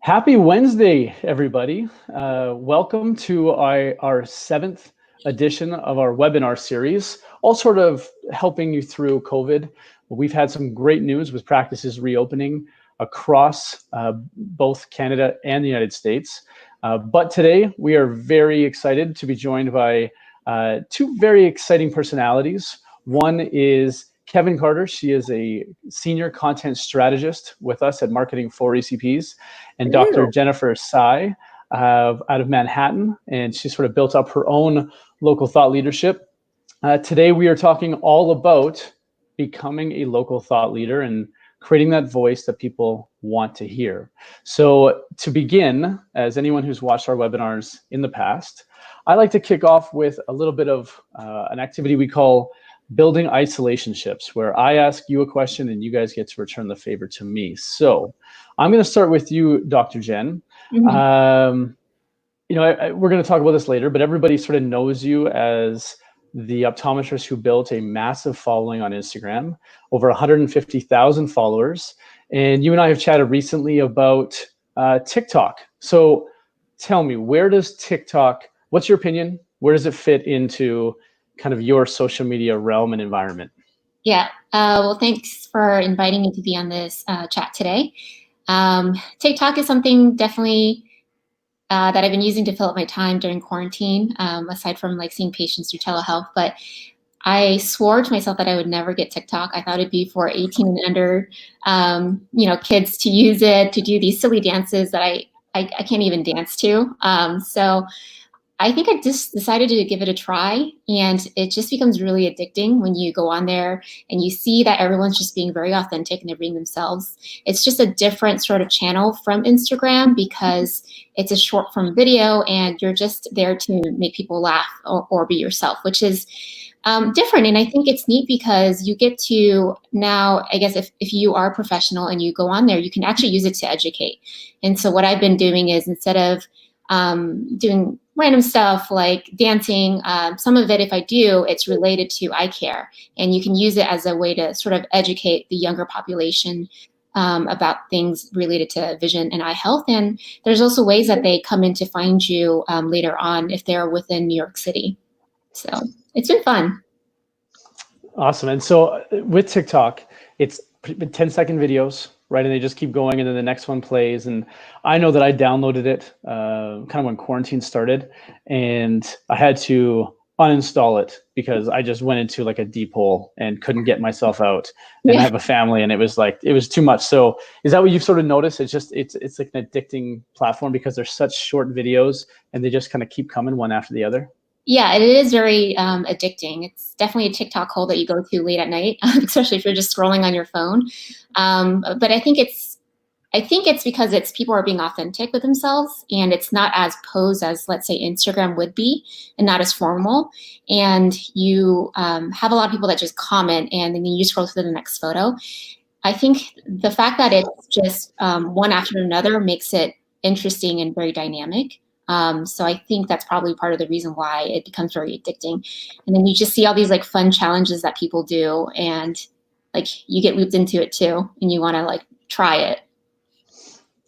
Happy Wednesday, everybody. Welcome to our seventh edition of our webinar series, all sort of helping you through COVID. We've had some great news with practices reopening across both Canada and the United States. But today we are very excited to be joined by two very exciting personalities. One is Kevin Carter. She is a senior content strategist with us at Marketing for ECPs, and Dr. Jennifer Tsai out of Manhattan, and she sort of built up her own local thought leadership. Today we are talking all about becoming a local thought leader and creating that voice that people want to hear. So to begin, as anyone who's watched our webinars in the past, I like to kick off with a little bit of an activity we call building isolationships, where I ask you a question and you guys get to return the favor to me. So I'm going to start with you, Dr. Jen. Mm-hmm. We're going to talk about this later, but everybody sort of knows you as the optometrist who built a massive following on Instagram, over 150,000 followers. And you and I have chatted recently about TikTok. So tell me, where does TikTok, what's your opinion? Where does it fit into kind of your social media realm and environment? Yeah, well, thanks for inviting me to be on this chat today. TikTok is something definitely that I've been using to fill up my time during quarantine, aside from like seeing patients through telehealth. But I swore to myself that I would never get TikTok. I thought it'd be for 18 and under, kids to use it, to do these silly dances that I can't even dance to. So I think I just decided to give it a try, and it just becomes really addicting when you go on there and you see that everyone's just being very authentic and they're being themselves. It's just a different sort of channel from Instagram because it's a short form video and you're just there to make people laugh or be yourself, which is different. And I think it's neat because you get to now, I guess if you are a professional and you go on there, you can actually use it to educate. And so what I've been doing is, instead of doing random stuff like dancing, some of it, if I do, it's related to eye care, and you can use it as a way to sort of educate the younger population about things related to vision and eye health. And there's also ways that they come in to find you later on if they're within New York City. So it's been fun. Awesome. And so with TikTok, it's 10-second videos, right? And they just keep going, and then the next one plays. And I know that I downloaded it kind of when quarantine started, and I had to uninstall it because I just went into like a deep hole and couldn't get myself out. And I have a family, and it was too much. So is that what you've sort of noticed? It's like an addicting platform because there's such short videos and they just kind of keep coming one after the other. Yeah, it is very addicting. It's definitely a TikTok hole that you go to late at night, especially if you're just scrolling on your phone. But I think it's because people are being authentic with themselves, and it's not as posed as, let's say, Instagram would be, and not as formal. And you have a lot of people that just comment, and then you scroll to the next photo. I think the fact that it's just one after another makes it interesting and very dynamic. So I think that's probably part of the reason why it becomes very addicting. And then you just see all these like fun challenges that people do, and like you get looped into it too, and you want to like try it.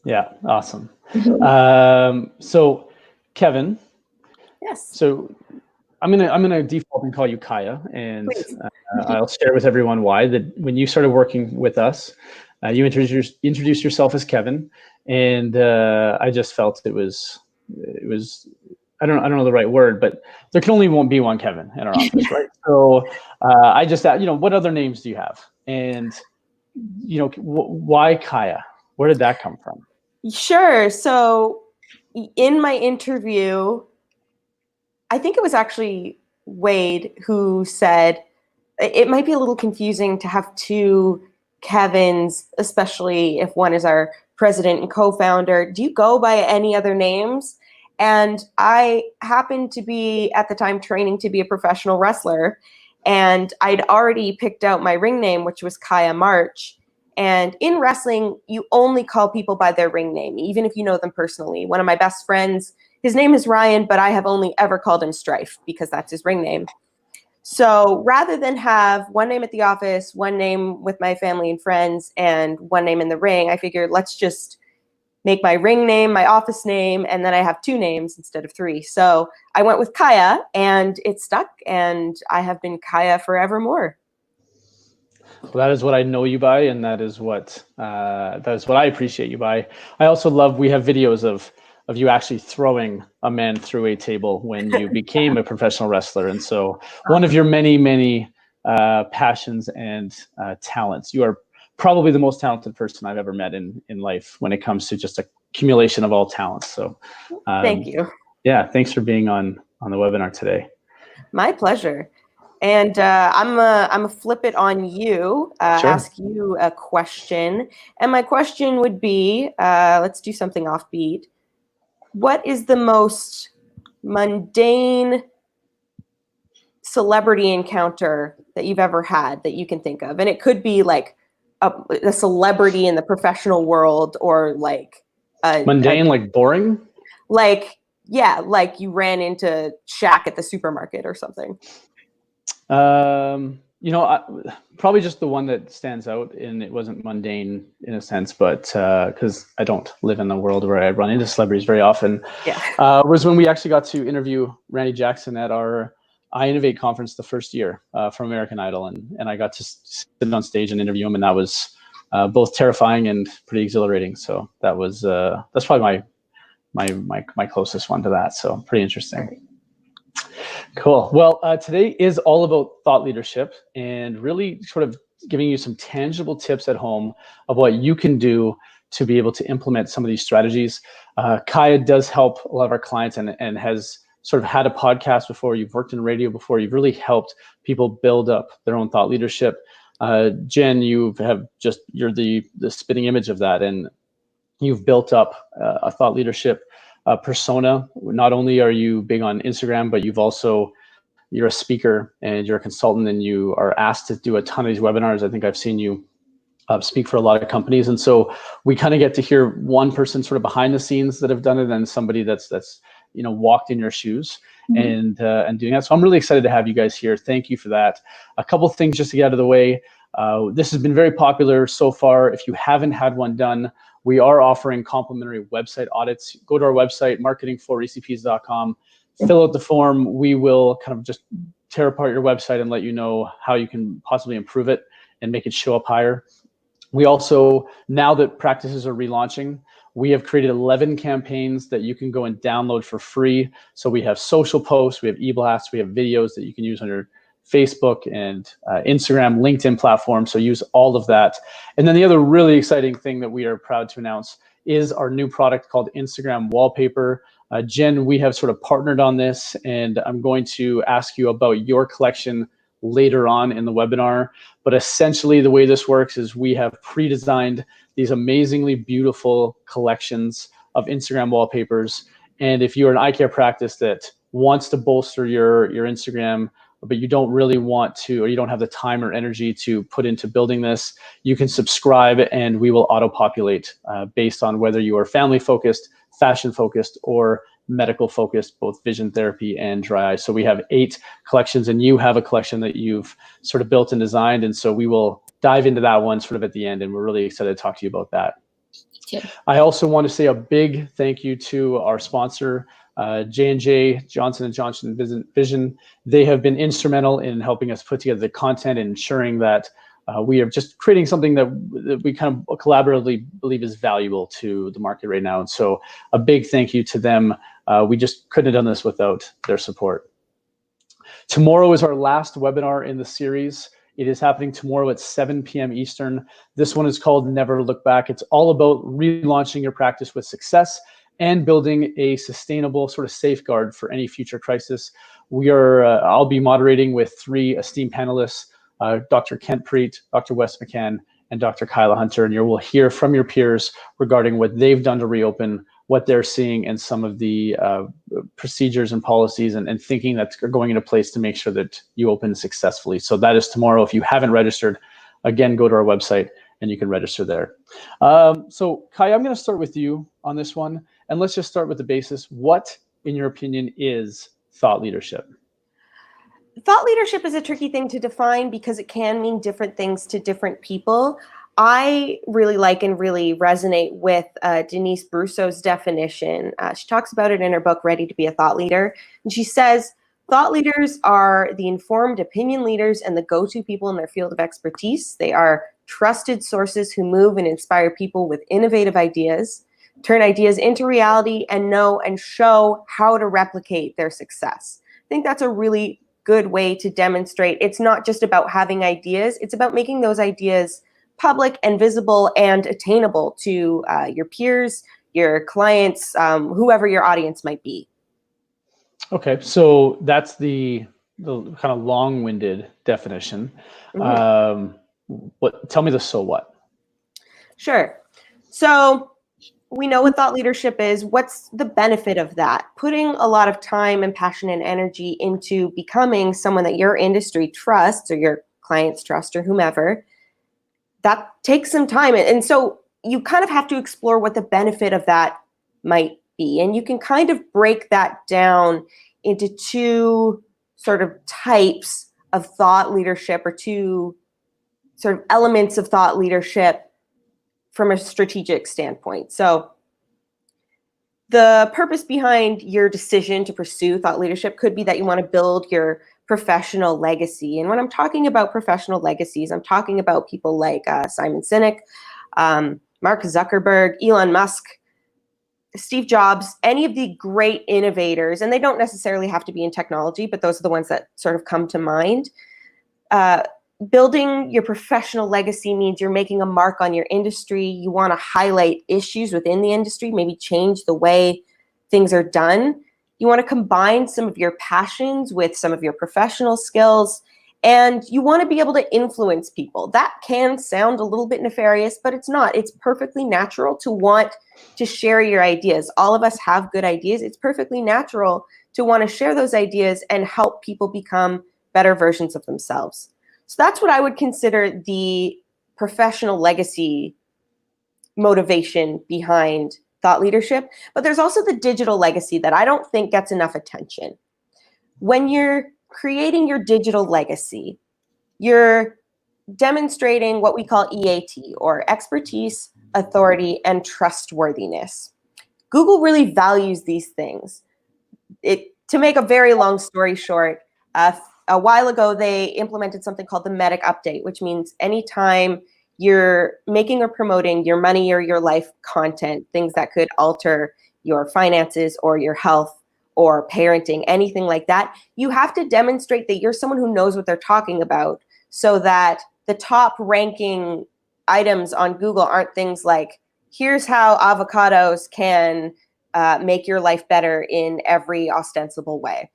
Yeah, awesome. Mm-hmm. So Kevin. Yes. So I'm gonna default and call you Kaia, and I'll share with everyone why. That when you started working with us, you introduced yourself as Kevin, and I just felt it was I don't know the right word, but there can only be one Kevin in our office, right? So I just what other names do you have, and why Kaia? Where did that come from? Sure. So in my interview, I think it was actually Wade who said it might be a little confusing to have two Kevins, especially if one is our president and co-founder. Do you go by any other names? And I happened to be at the time training to be a professional wrestler, and I'd already picked out my ring name, which was Kaia March. And in wrestling, you only call people by their ring name, even if you know them personally. One of my best friends, his name is Ryan, but I have only ever called him Strife because that's his ring name. So rather than have one name at the office, one name with my family and friends, and one name in the ring, I figured let's just make my ring name my office name, and then I have 2 names instead of 3. So I went with Kaia, and it stuck, and I have been Kaia forevermore. Well, that is what I know you by, and that is what I appreciate you by. I also love, we have videos of you actually throwing a man through a table when you became a professional wrestler. And so one of your many passions and talents. You are probably the most talented person I've ever met in life when it comes to just accumulation of all talents. So thank you. Yeah, thanks for being on the webinar today. My pleasure. And I'm a flip it on you, Sure. ask you a question. And my question would be, let's do something offbeat. What is the most mundane celebrity encounter that you've ever had that you can think of? And it could be like a celebrity in the professional world, or like mundane, like boring? Like, yeah, like you ran into Shaq at the supermarket or something. You know, probably just the one that stands out, and it wasn't mundane in a sense, but because I don't live in the world where I run into celebrities very often, was when we actually got to interview Randy Jackson at our I Innovate conference the first year from American Idol, and I got to sit on stage and interview him, and that was both terrifying and pretty exhilarating. So that was that's probably my closest one to that. So pretty interesting. Cool. Well, today is all about thought leadership, and really sort of giving you some tangible tips at home of what you can do to be able to implement some of these strategies. Kaia does help a lot of our clients, and has sort of had a podcast before. You've worked in radio before. You've really helped people build up their own thought leadership. Jen, you're the spitting image of that, and you've built up a thought leadership persona. Not only are you big on Instagram, but you're a speaker and you're a consultant, and you are asked to do a ton of these webinars. I think I've seen you speak for a lot of companies. And so we kind of get to hear one person sort of behind the scenes that have done it, and somebody that's walked in your shoes and doing that. So I'm really excited to have you guys here. Thank you for that. A couple of things just to get out of the way. This has been very popular so far. If you haven't had one done, we are offering complimentary website audits. Go to our website, marketingforecps.com, fill out the form. We will kind of just tear apart your website and let you know how you can possibly improve it and make it show up higher. We also, now that practices are relaunching, we have created 11 campaigns that you can go and download for free. So we have social posts, we have e-blasts, we have videos that you can use on your Facebook and Instagram, LinkedIn platform. So use all of that. And then the other really exciting thing that we are proud to announce is our new product called Instagram Wallpaper. Jen, we have sort of partnered on this, and I'm going to ask you about your collection later on in the webinar. But essentially the way this works is we have pre-designed these amazingly beautiful collections of Instagram wallpapers. And if you're an eye care practice that wants to bolster your Instagram, but you don't really want to, or you don't have the time or energy to put into building this, you can subscribe and we will auto-populate based on whether you are family-focused, fashion-focused, or medical-focused, both vision therapy and dry eye. So we have 8 collections, and you have a collection that you've sort of built and designed. And so we will dive into that one sort of at the end, and we're really excited to talk to you about that. Yeah. I also want to say a big thank you to our sponsor, J&J, Johnson & Johnson Vision. They have been instrumental in helping us put together the content and ensuring that we are just creating something that we kind of collaboratively believe is valuable to the market right now. And so a big thank you to them. We just couldn't have done this without their support. Tomorrow is our last webinar in the series. It is happening tomorrow at 7 p.m. Eastern. This one is called Never Look Back. It's all about relaunching your practice with success and building a sustainable sort of safeguard for any future crisis. I'll be moderating with 3 esteemed panelists, Dr. Kent Preet, Dr. Wes McCann, and Dr. Kyla Hunter. And you will hear from your peers regarding what they've done to reopen, what they're seeing, and some of the procedures and policies and thinking that's going into place to make sure that you open successfully. So that is tomorrow. If you haven't registered, again, go to our website and you can register there. So Kai, I'm going to start with you on this one. And let's just start with the basis. What, in your opinion, is thought leadership? Thought leadership is a tricky thing to define because it can mean different things to different people. I really like and really resonate with Denise Brousseau's definition. She talks about it in her book, Ready to be a Thought Leader. And she says, thought leaders are the informed opinion leaders and the go-to people in their field of expertise. They are trusted sources who move and inspire people with innovative ideas, turn ideas into reality, and know and show how to replicate their success. I think that's a really good way to demonstrate it's not just about having ideas, it's about making those ideas public and visible and attainable to your peers, your clients, whoever your audience might be. Okay, so that's the kind of long-winded definition. Mm-hmm. Tell me the so what. Sure. So we know what thought leadership is. What's the benefit of that? Putting a lot of time and passion and energy into becoming someone that your industry trusts or your clients trust or whomever, that takes some time. And so you kind of have to explore what the benefit of that might be. And you can kind of break that down into two sort of types of thought leadership, or two sort of elements of thought leadership from a strategic standpoint. So the purpose behind your decision to pursue thought leadership could be that you want to build your professional legacy. And when I'm talking about professional legacies, I'm talking about people like Simon Sinek, Mark Zuckerberg, Elon Musk, Steve Jobs, any of the great innovators, and they don't necessarily have to be in technology, but those are the ones that sort of come to mind. Building your professional legacy means you're making a mark on your industry. You want to highlight issues within the industry, maybe change the way things are done. You want to combine some of your passions with some of your professional skills, and you want to be able to influence people. That can sound a little bit nefarious, but it's not. It's perfectly natural to want to share your ideas. All of us have good ideas. It's perfectly natural to want to share those ideas and help people become better versions of themselves. So that's what I would consider the professional legacy motivation behind thought leadership. But there's also the digital legacy that I don't think gets enough attention. When you're creating your digital legacy, you're demonstrating what we call EAT, or expertise, authority, and trustworthiness. Google really values these things. To make a very long story short, a while ago, they implemented something called the Medic Update, which means anytime you're making or promoting your money or your life content, things that could alter your finances or your health or parenting, anything like that, you have to demonstrate that you're someone who knows what they're talking about, so that the top ranking items on Google aren't things like, here's how avocados can make your life better in every ostensible way.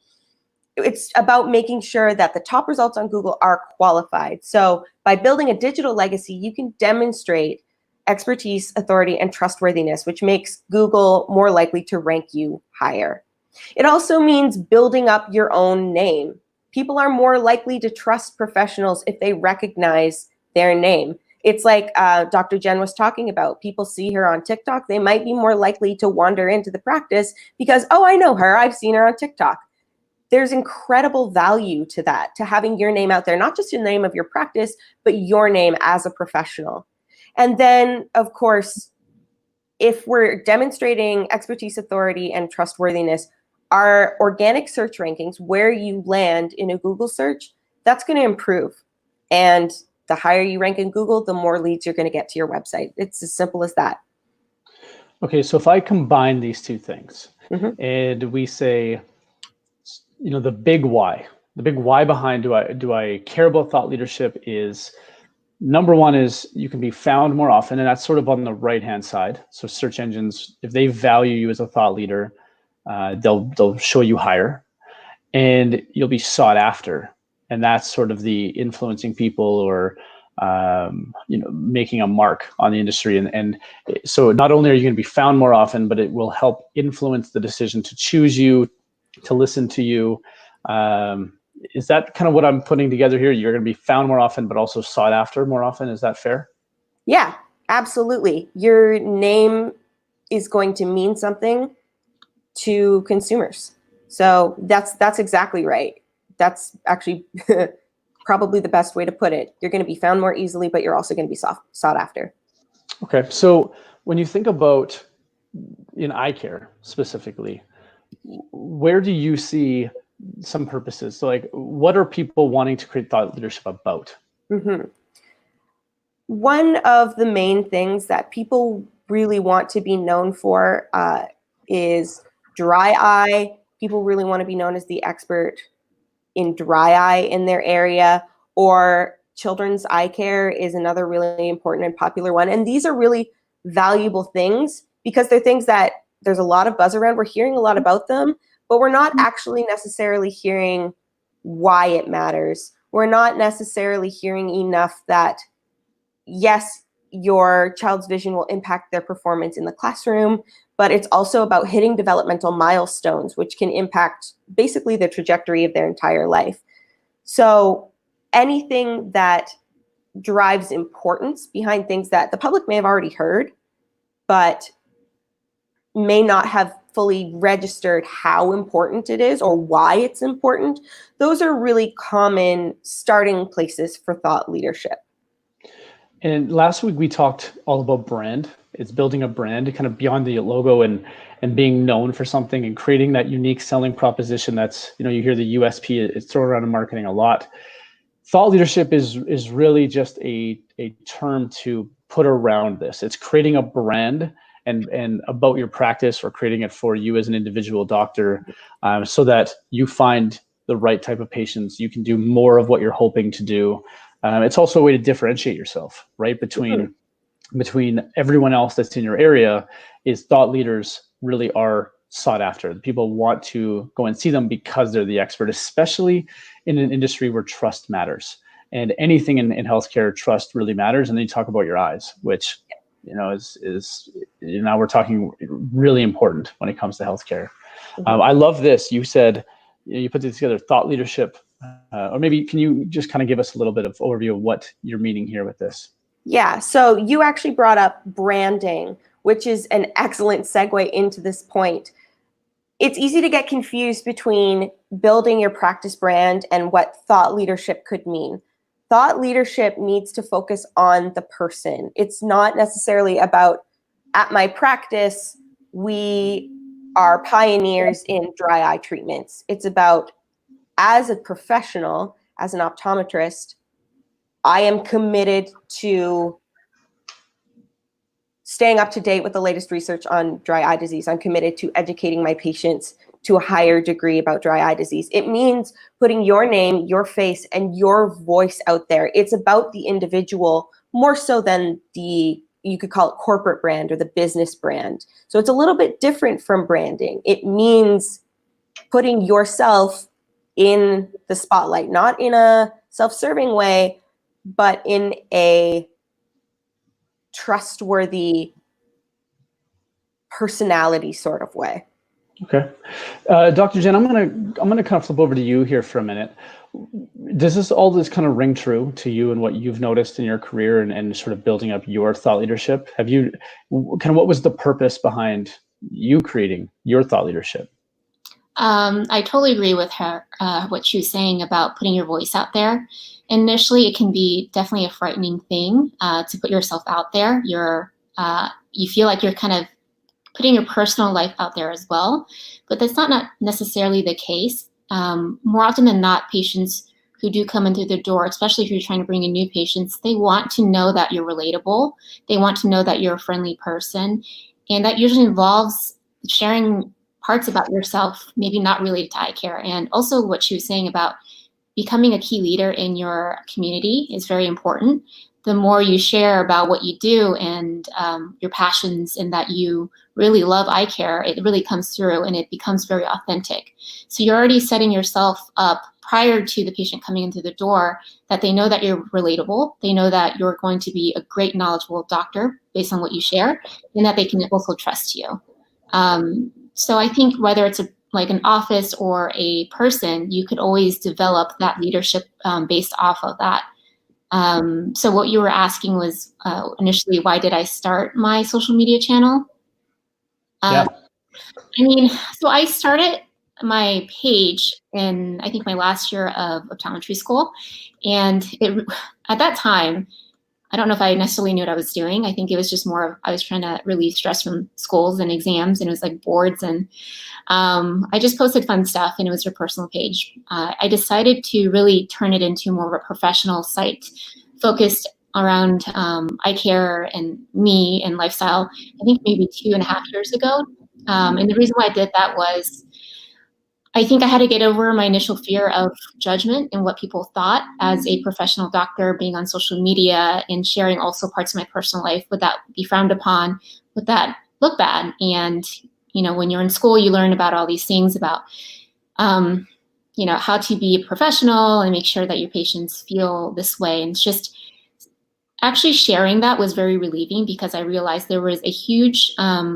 It's about making sure that the top results on Google are qualified. So by building a digital legacy, you can demonstrate expertise, authority, and trustworthiness, which makes Google more likely to rank you higher. It also means building up your own name. People are more likely to trust professionals if they recognize their name. It's like Dr. Jen was talking about. People see her on TikTok. They might be more likely to wander into the practice because, oh, I know her. I've seen her on TikTok. There's incredible value to that, to having your name out there, not just the name of your practice, but your name as a professional. And then, of course, if we're demonstrating expertise, authority, and trustworthiness, our organic search rankings, where you land in a Google search, that's going to improve. And the higher you rank in Google, the more leads you're going to get to your website. It's as simple as that. Okay, so if I combine these two things, and we say, the big why behind do I care about thought leadership is, number one is you can be found more often, and that's sort of on the right-hand side. So search engines, if they value you as a thought leader, they'll show you higher, and you'll be sought after. And that's sort of the influencing people, or making a mark on the industry. And so not only are you going to be found more often, but it will help influence the decision to choose you, to listen to you. Is that kind of what I'm putting together here? You're going to be found more often, but also sought after more often. Is that fair? Yeah, absolutely. Your name is going to mean something to consumers. So that's exactly right. That's actually probably the best way to put it. You're going to be found more easily, but you're also going to be sought after. Okay, so when you think about in eye care specifically, where do you see some purposes? So like, what are people wanting to create thought leadership about? Mm-hmm. One of the main things that people really want to be known for is dry eye. People really want to be known as the expert in dry eye in their area, or children's eye care is another really important and popular one. And these are really valuable things because they're things that there's a lot of buzz around. We're hearing a lot about them, but we're not actually necessarily hearing why it matters. We're not necessarily hearing enough that, yes, your child's vision will impact their performance in the classroom, but it's also about hitting developmental milestones, which can impact basically the trajectory of their entire life. So anything that drives importance behind things that the public may have already heard, but may not have fully registered how important it is or why it's important, those are really common starting places for thought leadership. And last week we talked all about brand. It's building a brand kind of beyond the logo and being known for something and creating that unique selling proposition that's, you hear the USP, it's thrown around in marketing a lot. Thought leadership is really just a term to put around this. It's creating a brand and about your practice, or creating it for you as an individual doctor, so that you find the right type of patients. You can do more of what you're hoping to do. It's also a way to differentiate yourself, right? Between everyone else that's in your area. Is thought leaders really are sought after. People want to go and see them because they're the expert, especially in an industry where trust matters. And anything in healthcare, trust really matters. And then you talk about your eyes, which is now we're talking really important when it comes to healthcare. I love this. You said you put this together, thought leadership. Or maybe can you just kind of give us a little bit of overview of what you're meaning here with this? Yeah, so you actually brought up branding, which is an excellent segue into this point. It's easy to get confused between building your practice brand and what thought leadership could mean. Thought leadership needs to focus on the person. It's not necessarily about, at my practice, we are pioneers in dry eye treatments. It's about, as a professional, as an optometrist, I am committed to staying up to date with the latest research on dry eye disease. I'm committed to educating my patients to a higher degree about dry eye disease. It means putting your name, your face, and your voice out there. It's about the individual more so than you could call it corporate brand or the business brand. So it's a little bit different from branding. It means putting yourself in the spotlight, not in a self-serving way, but in a trustworthy personality sort of way. Okay, Dr. Jen, I'm gonna kind of flip over to you here for a minute. Does all this kind of ring true to you and what you've noticed in your career and sort of building up your thought leadership? What was the purpose behind you creating your thought leadership? I totally agree with her, what she was saying about putting your voice out there. Initially, it can be definitely a frightening thing to put yourself out there. You feel like you're kind of putting your personal life out there as well, but that's not necessarily the case. More often than not, patients who do come in through the door, especially if you're trying to bring in new patients, they want to know that you're relatable. They want to know that you're a friendly person. And that usually involves sharing parts about yourself, maybe not related to eye care. And also what she was saying about becoming a key leader in your community is very important. The more you share about what you do and your passions and that you really love eye care, it really comes through and it becomes very authentic. So you're already setting yourself up prior to the patient coming into the door that they know that you're relatable. They know that you're going to be a great knowledgeable doctor based on what you share and that they can also trust you. So I think whether it's like an office or a person, you could always develop that leadership based off of that. So what you were asking was initially, why did I start my social media channel? Yeah. I mean, so I started my page in, I think, my last year of optometry school. And at that time, I don't know if I necessarily knew what I was doing. I think it was just more of, I was trying to relieve stress from schools and exams, and it was like boards. And I just posted fun stuff, and it was your personal page. I decided to really turn it into more of a professional site focused around eye care and me and lifestyle, I think maybe 2.5 years ago. And the reason why I did that was I think I had to get over my initial fear of judgment and what people thought as a professional doctor, being on social media and sharing also parts of my personal life. Would that be frowned upon? Would that look bad? And, you know, when you're in school, you learn about all these things about, you know, how to be a professional and make sure that your patients feel this way. And it's just actually sharing that was very relieving, because I realized there was a huge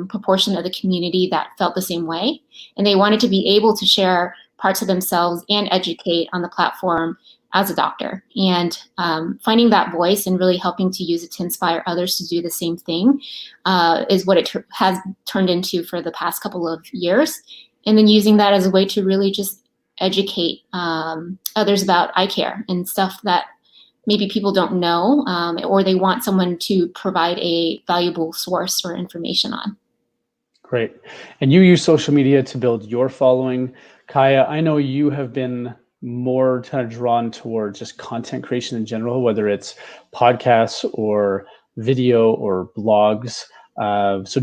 proportion of the community that felt the same way, and they wanted to be able to share parts of themselves and educate on the platform as a doctor. And finding that voice and really helping to use it to inspire others to do the same thing is what it has turned into for the past couple of years. And then using that as a way to really just educate others about eye care and stuff that maybe people don't know, or they want someone to provide a valuable source for information on. Great. And you use social media to build your following. Kaia, I know you have been more kind of drawn towards just content creation in general, whether it's podcasts or video or blogs. So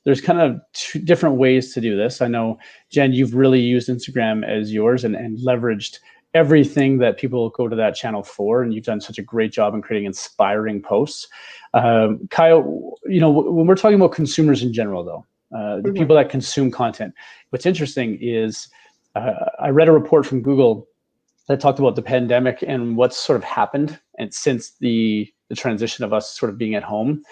there's kind of two different ways to do this. I know, Jen, you've really used Instagram as yours and leveraged everything that people go to that channel for, and you've done such a great job in creating inspiring posts. Kaia, you know, when we're talking about consumers in general, though, the people that consume content, what's interesting is I read a report from Google that talked about the pandemic and what's sort of happened, and since the transition of us sort of being at home.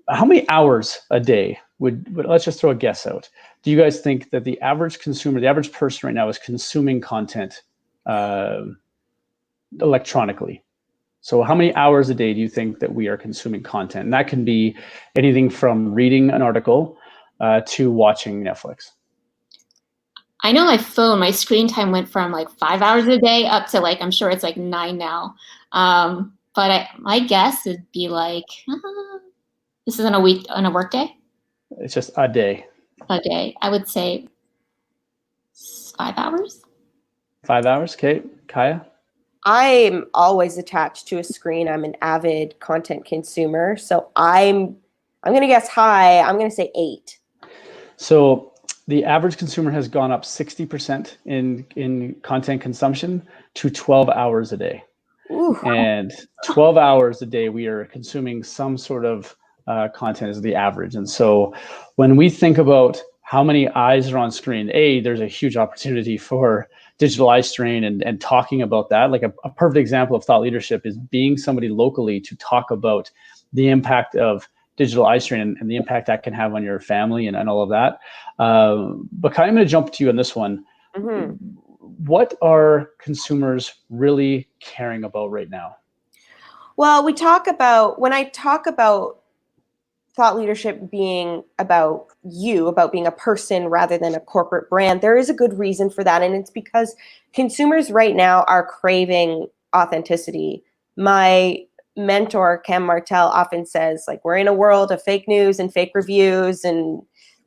How many hours a day would let's just throw a guess out, do you guys think that the average consumer, the average person right now, is consuming content electronically? So how many hours a day do you think that we are consuming content? And that can be anything from reading an article to watching Netflix. I know my phone, my screen time went from like 5 hours a day up to like, I'm sure it's like 9 now. But my guess would be like, this isn't a week on a work day? It's just a day. A day. I would say 5 hours. 5 hours, okay. Kaia? I'm always attached to a screen. I'm an avid content consumer. So I'm going to guess high. I'm going to say 8. So the average consumer has gone up 60% in content consumption to 12 hours a day. Ooh. And 12 hours a day, we are consuming some sort of content as the average. And so when we think about how many eyes are on screen, there's a huge opportunity for digital eye strain and talking about that. Like a perfect example of thought leadership is being somebody locally to talk about the impact of digital eye strain and the impact that can have on your family and all of that. But Kaia, I'm going to jump to you on this one. Mm-hmm. What are consumers really caring about right now? Well, when I talk about thought leadership being about you, about being a person rather than a corporate brand, there is a good reason for that. And it's because consumers right now are craving authenticity. My mentor, Cam Martell, often says, like, we're in a world of fake news and fake reviews and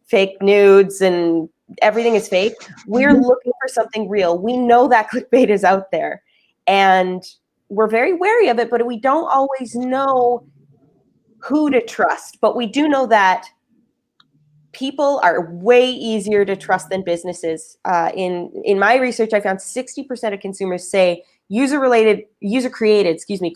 fake nudes and everything is fake. We're looking for something real. We know that clickbait is out there and we're very wary of it, but we don't always know who to trust. But we do know that people are way easier to trust than businesses. In my research, I found 60% of consumers say user-created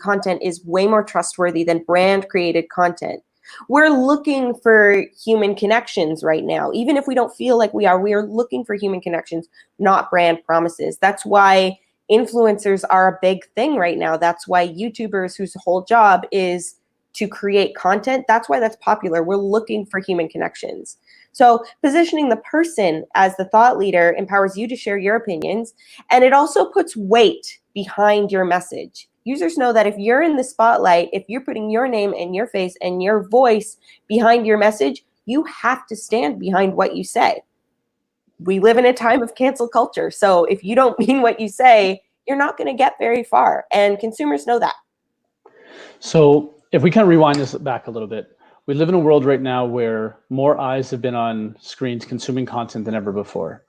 content is way more trustworthy than brand-created content. We're looking for human connections right now. Even if we don't feel like we are looking for human connections, not brand promises. That's why influencers are a big thing right now. That's why YouTubers whose whole job is to create content, that's why that's popular. We're looking for human connections. So positioning the person as the thought leader empowers you to share your opinions, and it also puts weight behind your message. Users know that if you're in the spotlight, if you're putting your name and your face and your voice behind your message, you have to stand behind what you say. we live in a time of cancel culture. So if you don't mean what you say, you're not going to get very far. And consumers know that. So if we kind of rewind this back a little bit, we live in a world right now where more eyes have been on screens consuming content than ever before.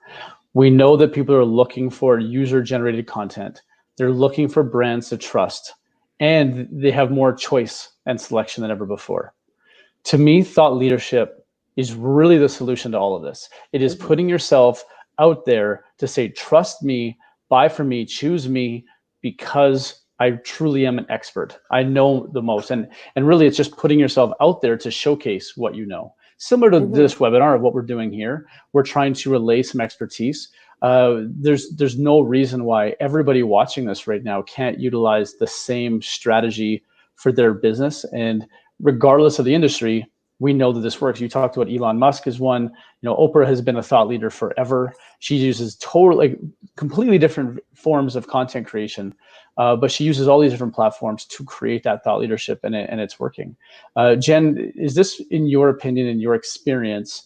We know that people are looking for user-generated content. They're looking for brands to trust, and they have more choice and selection than ever before. To me, thought leadership is really the solution to all of this. It is putting yourself out there to say, trust me, buy from me, choose me, because I truly am an expert. I know the most. And really, it's just putting yourself out there to showcase what you know. Similar to this webinar of what we're doing here, we're trying to relay some expertise. There's no reason why everybody watching this right now can't utilize the same strategy for their business. And regardless of the industry, we know that this works. You talked about Elon Musk as one. You know, Oprah has been a thought leader forever. She uses completely different forms of content creation, but she uses all these different platforms to create that thought leadership, and it's working. Jen, is this, in your opinion, in your experience,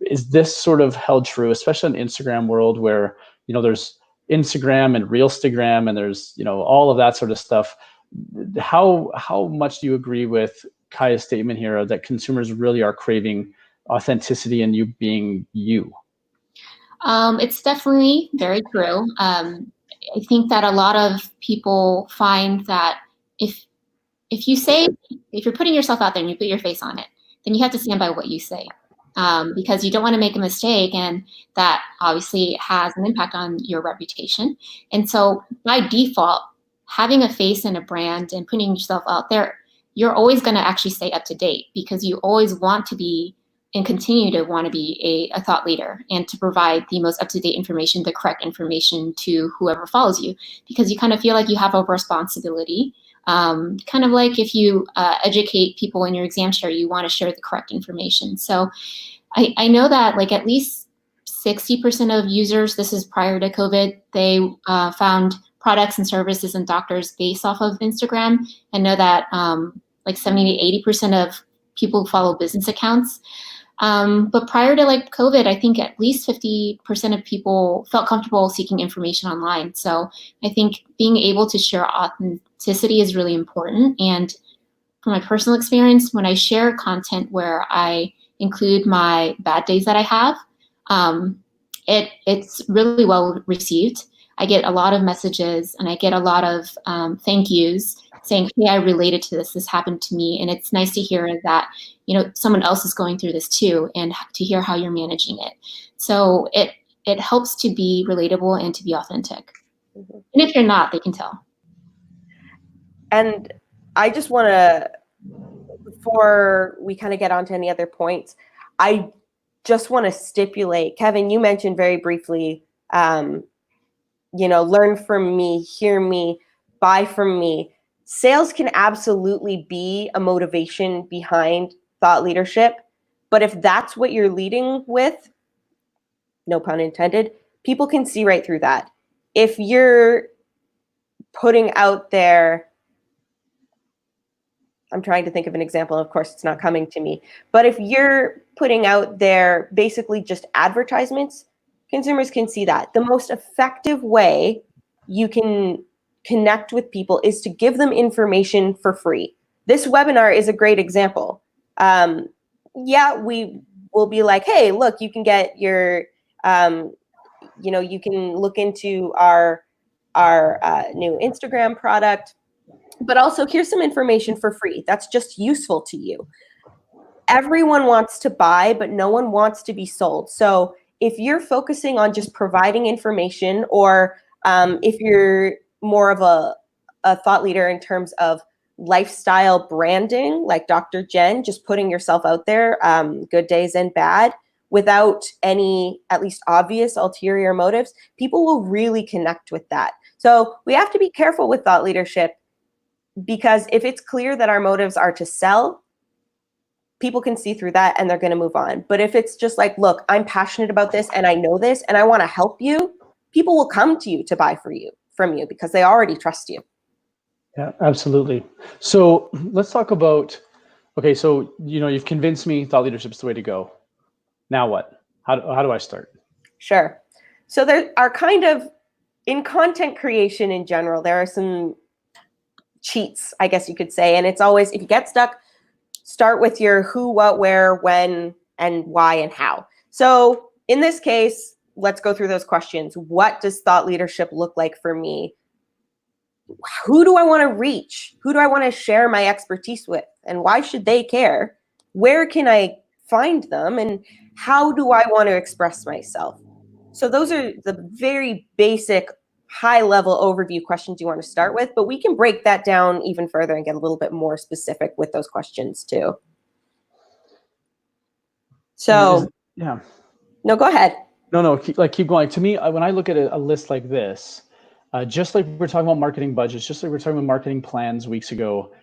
is this sort of held true, especially in Instagram world where, you know, there's Instagram and Reelstagram and there's, you know, all of that sort of stuff? How much do you agree with Kaia's statement here that consumers really are craving authenticity and you being you? It's definitely very true. I think that a lot of people find that if you're putting yourself out there and you put your face on it, then you have to stand by what you say, because you don't want to make a mistake, and that obviously has an impact on your reputation. And so by default, having a face in a brand and putting yourself out there, you're always going to actually stay up to date, because you always want to be and continue to want to be a thought leader and to provide the most up-to-date information, the correct information to whoever follows you, because you kind of feel like you have a responsibility. Kind of like if you educate people in your exam chair, you want to share the correct information. So I know that like at least 60% of users, this is prior to COVID, they found products and services and doctors based off of Instagram. I know that like 70 to 80% of people follow business accounts. But prior to like COVID, I think at least 50% of people felt comfortable seeking information online. So I think being able to share authenticity is really important. And from my personal experience, when I share content where I include my bad days that I have, it's really well received. I get a lot of messages and I get a lot of thank yous saying, hey, I related to this. This happened to me. And it's nice to hear that, you know, someone else is going through this too, and to hear how you're managing it. So it helps to be relatable and to be authentic. And if you're not, they can tell. And I just want to, before we kind of get on to any other points, I just want to stipulate, Kevin, you mentioned very briefly, you know, learn from me, hear me, buy from me. Sales can absolutely be a motivation behind thought leadership, but if that's what you're leading with, no pun intended, people can see right through that. If you're putting out there, I'm trying to think of an example, of course it's not coming to me, but if you're putting out there basically just advertisements, consumers can see that. The most effective way you can connect with people is to give them information for free. This webinar is a great example. Yeah, we will be like, hey, look, you can get your, you know, you can look into our new Instagram product, but also here's some information for free that's just useful to you. Everyone wants to buy, but no one wants to be sold. So if you're focusing on just providing information, or if you're more of a thought leader in terms of lifestyle branding, like Dr. Jen, just putting yourself out there, good days and bad, without any at least obvious ulterior motives, people will really connect with that. So we have to be careful with thought leadership, because if it's clear that our motives are to sell, people can see through that and they're going to move on. But if it's just like, look, I'm passionate about this and I know this and I want to help you, people will come to you to buy from you because they already trust you. Yeah, absolutely. So let's talk about, okay, so, you know, you've convinced me thought leadership is the way to go. Now what? How do I start? Sure. So there are kind of, in content creation in general, there are some cheats, I guess you could say. And it's always, if you get stuck, start with your who, what, where, when, and why, and how. So in this case, let's go through those questions. What does thought leadership look like for me? Who do I want to reach? Who do I want to share my expertise with? And why should they care? Where can I find them? And how do I want to express myself? So those are the very basic, high-level overview questions you want to start with, but we can break that down even further and get a little bit more specific with those questions too. So, yeah. No, go ahead. No, keep going. To me, when I look at a list like this, just like we're talking about marketing budgets, just like we're talking about marketing plans weeks ago,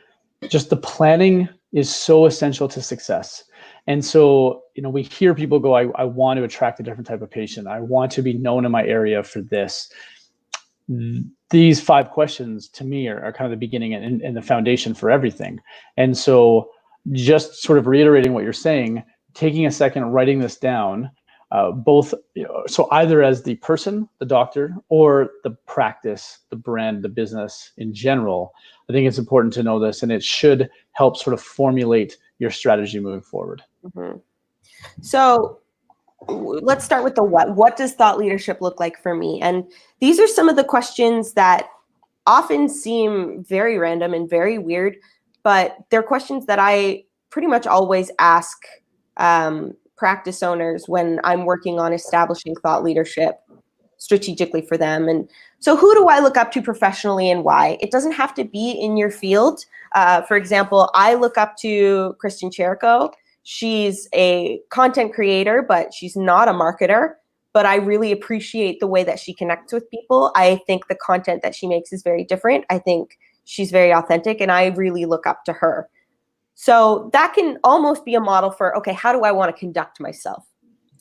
just the planning is so essential to success. And so, we hear people go, I want to attract a different type of patient. I want to be known in my area for this. These 5 questions to me are kind of the beginning and the foundation for everything. And so just sort of reiterating what you're saying, taking a second, writing this down, both, so either as the person, the doctor, or the practice, the brand, the business in general, I think it's important to know this, and it should help sort of formulate your strategy moving forward. Mm-hmm. So let's start with the what. What does thought leadership look like for me? And these are some of the questions that often seem very random and very weird, but they're questions that I pretty much always ask practice owners when I'm working on establishing thought leadership strategically for them. And so who do I look up to professionally and why? It doesn't have to be in your field. For example, I look up to Kristen Cherko. She's a content creator, but she's not a marketer. But I really appreciate the way that she connects with people. I think the content that she makes is very different. I think she's very authentic, and I really look up to her. So that can almost be a model for, okay, how do I want to conduct myself?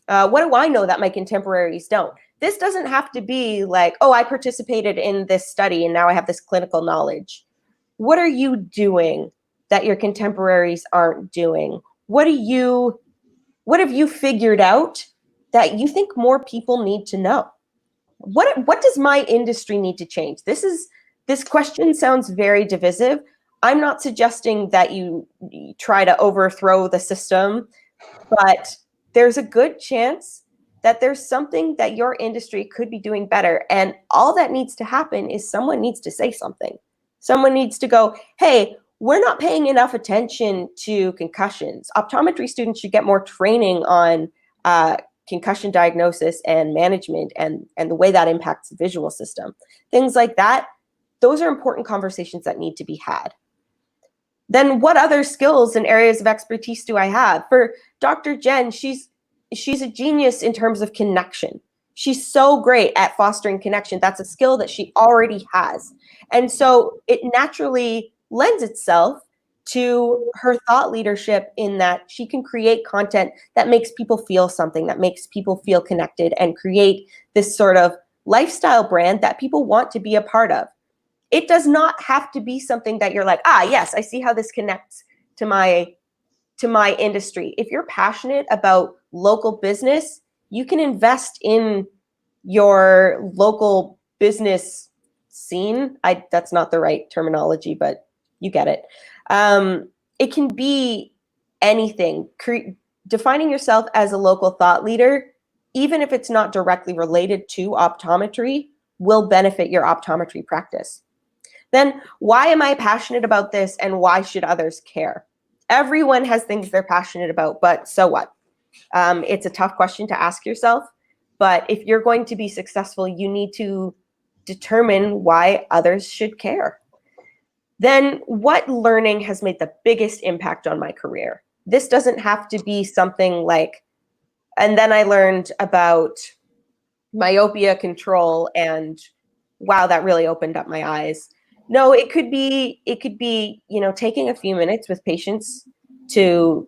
What do I know that my contemporaries don't? This doesn't have to be like, oh, I participated in this study and now I have this clinical knowledge. What are you doing that your contemporaries aren't doing? What have you figured out that you think more people need to know? What does my industry need to change? This question sounds very divisive. I'm not suggesting that you try to overthrow the system, but there's a good chance that there's something that your industry could be doing better. And all that needs to happen is someone needs to say something. Someone needs to go, hey, we're not paying enough attention to concussions. Optometry students should get more training on concussion diagnosis and management and the way that impacts the visual system. Things like that, those are important conversations that need to be had. Then what other skills and areas of expertise do I have? For Dr. Jen, she's a genius in terms of connection. She's so great at fostering connection. That's a skill that she already has. And so it naturally lends itself to her thought leadership in that she can create content that makes people feel something, that makes people feel connected, and create this sort of lifestyle brand that people want to be a part of. It does not have to be something that you're like, yes, I see how this connects to my industry. If you're passionate about local business, you can invest in your local business scene. That's not the right terminology, but you get it. It can be anything. Defining yourself as a local thought leader, even if it's not directly related to optometry, will benefit your optometry practice. Then why am I passionate about this, and why should others care? Everyone has things they're passionate about, but so what? It's a tough question to ask yourself, but if you're going to be successful, you need to determine why others should care. Then what learning has made the biggest impact on my career? This doesn't have to be something like, and then I learned about myopia control and wow, that really opened up my eyes. No, it could be, taking a few minutes with patients to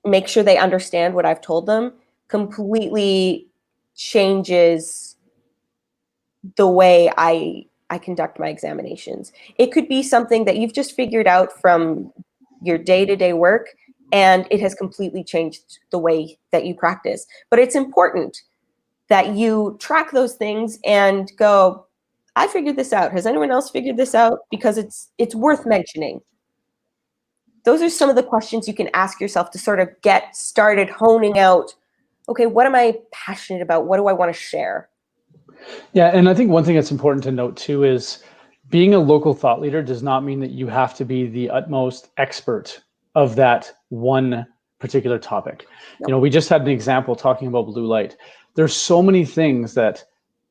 make sure they understand what I've told them completely changes the way I conduct my examinations. It could be something that you've just figured out from your day-to-day work, and it has completely changed the way that you practice. But it's important. that you track those things and go, I figured this out. Has anyone else figured this out? Because it's worth mentioning. Those are some of the questions you can ask yourself to sort of get started honing out, okay, what am I passionate about? What do I want to share? Yeah, and I think one thing that's important to note too is being a local thought leader does not mean that you have to be the utmost expert of that one particular topic. Nope. You know, we just had an example talking about blue light. There's so many things that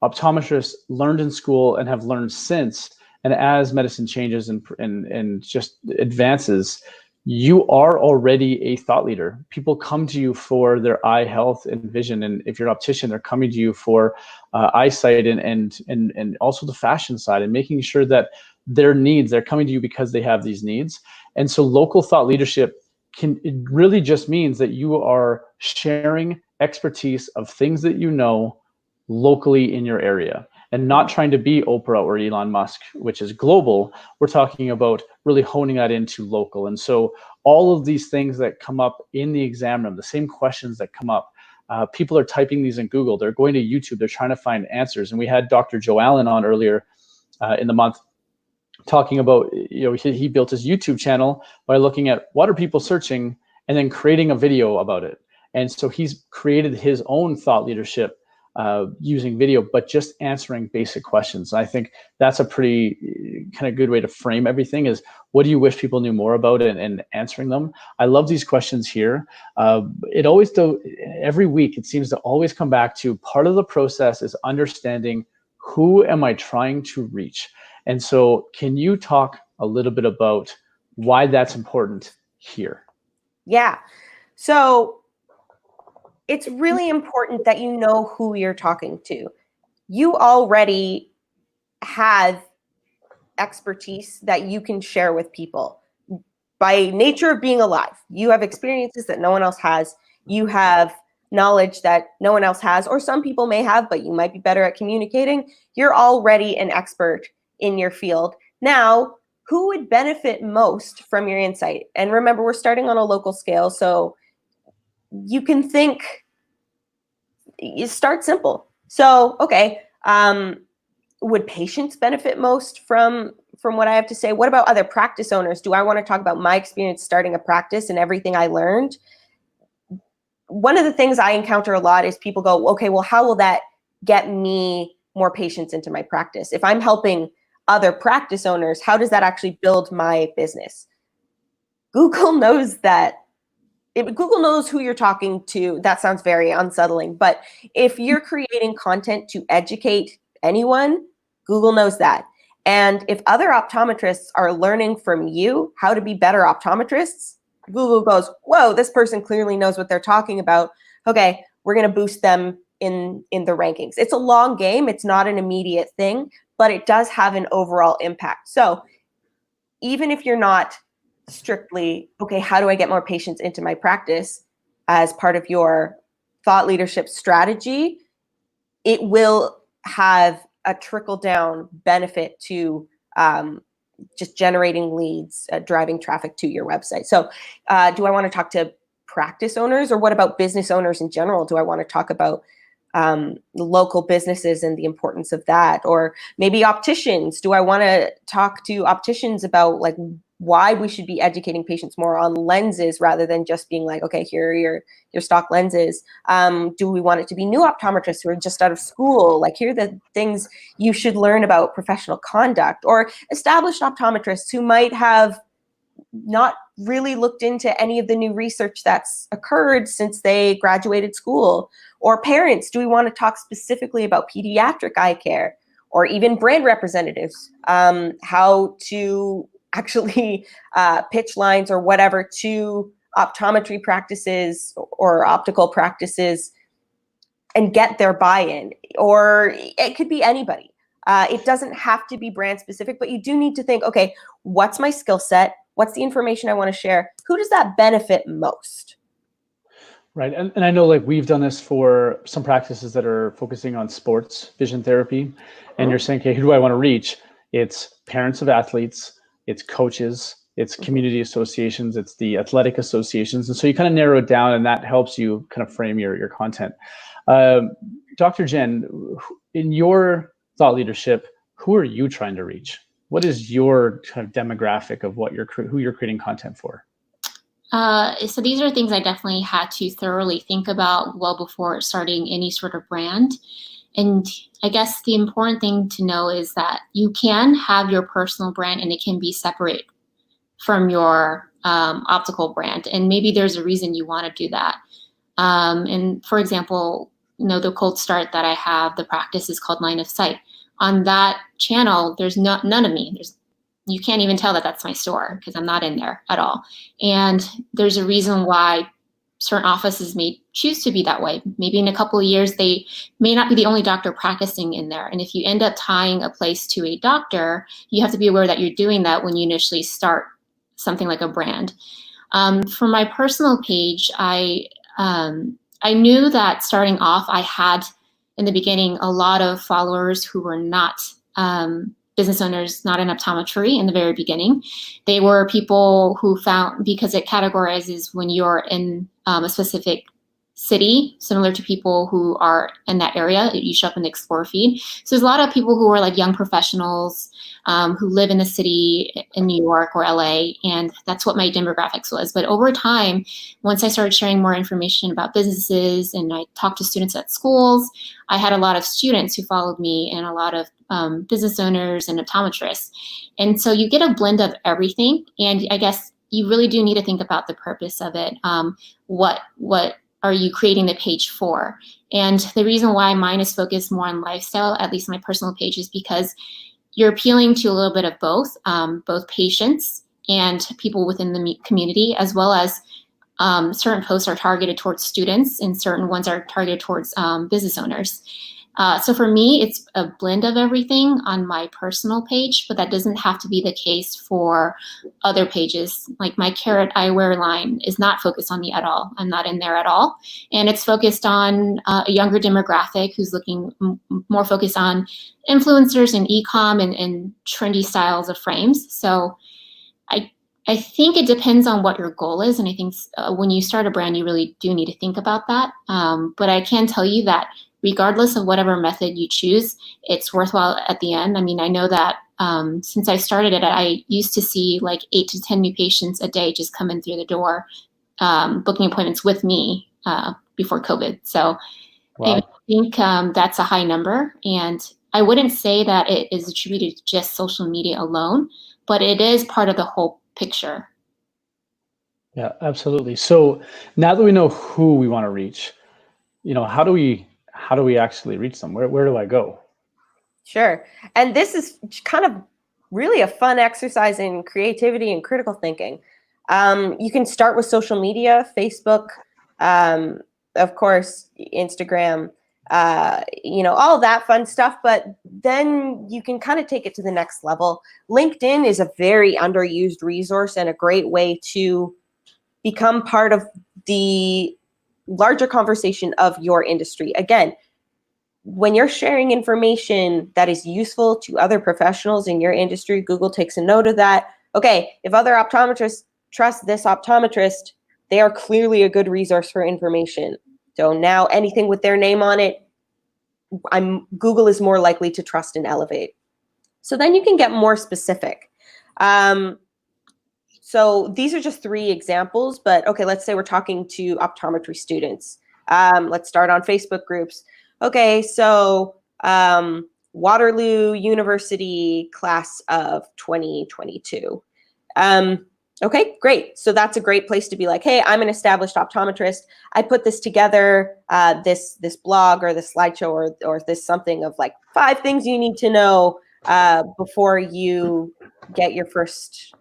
optometrists learned in school and have learned since, and as medicine changes and just advances, you are already a thought leader. People come to you for their eye health and vision, and if you're an optician, they're coming to you for eyesight and also the fashion side, and making sure that their needs, they're coming to you because they have these needs. And so local thought leadership it really just means that you are sharing expertise of things that you know locally in your area, and not trying to be Oprah or Elon Musk, which is global. We're talking about really honing that into local. And so all of these things that come up in the exam room, the same questions that come up, people are typing these in Google, they're going to YouTube, they're trying to find answers. And we had Dr. Joe Allen on earlier in the month talking about, you know, he built his YouTube channel by looking at what are people searching and then creating a video about it. And so he's created his own thought leadership using video, but just answering basic questions. I think that's a pretty kind of good way to frame everything, is what do you wish people knew more about, and answering them. I love these questions here. It always, every week, it seems to always come back to part of the process is understanding who am I trying to reach? And so can you talk a little bit about why that's important here? Yeah. So it's really important that you know who you're talking to. You already have expertise that you can share with people. By nature of being alive, you have experiences that no one else has. You have knowledge that no one else has, or some people may have, but you might be better at communicating. You're already an expert in your field. Now, who would benefit most from your insight? And remember, we're starting on a local scale, so you can think, you start simple. So, okay, would patients benefit most from what I have to say? What about other practice owners? Do I want to talk about my experience starting a practice and everything I learned? One of the things I encounter a lot is people go, okay, well, how will that get me more patients into my practice? If I'm helping other practice owners, how does that actually build my business? Google knows that. If Google knows who you're talking to, that sounds very unsettling. But if you're creating content to educate anyone, Google knows that. And if other optometrists are learning from you how to be better optometrists, Google goes, whoa, this person clearly knows what they're talking about. Okay, we're going to boost them in the rankings. It's a long game. It's not an immediate thing, but it does have an overall impact. So even if you're not strictly, okay, how do I get more patients into my practice as part of your thought leadership strategy, it will have a trickle down benefit to just generating leads, driving traffic to your website. So do I want to talk to practice owners, or what about business owners in general? Do I want to talk about local businesses and the importance of that? Or maybe opticians. Do I want to talk to opticians about like why we should be educating patients more on lenses rather than just being like, okay, here are your stock lenses. Do we want it to be new optometrists who are just out of school? Like, here are the things you should learn about professional conduct, or established optometrists who might have not really looked into any of the new research that's occurred since they graduated school. Or parents, do we want to talk specifically about pediatric eye care, or even brand representatives, how to actually pitch lines or whatever to optometry practices or optical practices and get their buy-in? Or it could be anybody. It doesn't have to be brand specific, but you do need to think, okay, what's my skill set? What's the information I want to share? Who does that benefit most? Right. And I know, like, we've done this for some practices that are focusing on sports vision therapy. And you're saying, okay, who do I want to reach? It's parents of athletes, it's coaches, it's community associations, it's the athletic associations. And so you kind of narrow it down, and that helps you kind of frame your content. Dr. Jen, in your thought leadership, who are you trying to reach? What is your kind of demographic of who you're creating content for? So these are things I definitely had to thoroughly think about well before starting any sort of brand. And I guess the important thing to know is that you can have your personal brand and it can be separate from your optical brand. And maybe there's a reason you want to do that. And for example, the cold start that I have, the practice is called Line of Sight. On that channel, there's none of me. You can't even tell that that's my store because I'm not in there at all. And there's a reason why certain offices may choose to be that way. Maybe in a couple of years, they may not be the only doctor practicing in there. And if you end up tying a place to a doctor, you have to be aware that you're doing that when you initially start something like a brand. For my personal page, I knew that starting off, I had in the beginning a lot of followers who were not business owners, not in optometry in the very beginning. They were people who found, because it categorizes when you're in a specific city, similar to people who are in that area, you show up in the Explore feed. So there's a lot of people who are like young professionals who live in the city in New York or LA, and that's what my demographics was. But over time, once I started sharing more information about businesses and I talked to students at schools, I had a lot of students who followed me and a lot of business owners and optometrists. And so you get a blend of everything. And I guess you really do need to think about the purpose of it. What are you creating the page for? And the reason why mine is focused more on lifestyle, at least my personal page, is because you're appealing to a little bit of both patients and people within the community, as well as certain posts are targeted towards students and certain ones are targeted towards business owners. So for me, it's a blend of everything on my personal page, but that doesn't have to be the case for other pages. Like my Carrot Eyewear line is not focused on me at all. I'm not in there at all. And it's focused on a younger demographic who's looking more focused on influencers and e-com and trendy styles of frames. So I think it depends on what your goal is. And I think when you start a brand, you really do need to think about that. But I can tell you that regardless of whatever method you choose, it's worthwhile at the end. I mean, I know that since I started it, I used to see like 8 to 10 new patients a day just come in through the door, booking appointments with me before COVID. So wow. I think that's a high number. And I wouldn't say that it is attributed to just social media alone, but it is part of the whole picture. Yeah, absolutely. So now that we know who we want to reach, how do we actually reach them? Where do I go? Sure. And this is kind of really a fun exercise in creativity and critical thinking. You can start with social media, Facebook, of course, Instagram, all that fun stuff. But then you can kind of take it to the next level. LinkedIn is a very underused resource and a great way to become part of the larger conversation of your industry. Again, when you're sharing information that is useful to other professionals in your industry, Google takes a note of that. Okay, if other optometrists trust this optometrist, they are clearly a good resource for information. So now anything with their name on it, Google is more likely to trust and elevate. So then you can get more specific. So these are just 3 examples, but okay, let's say we're talking to optometry students. Let's start on Facebook groups. Okay, so Waterloo University class of 2022. Okay, great. So that's a great place to be like, hey, I'm an established optometrist. I put this together, this blog or this slideshow or this something of like 5 things you need to know before you get your first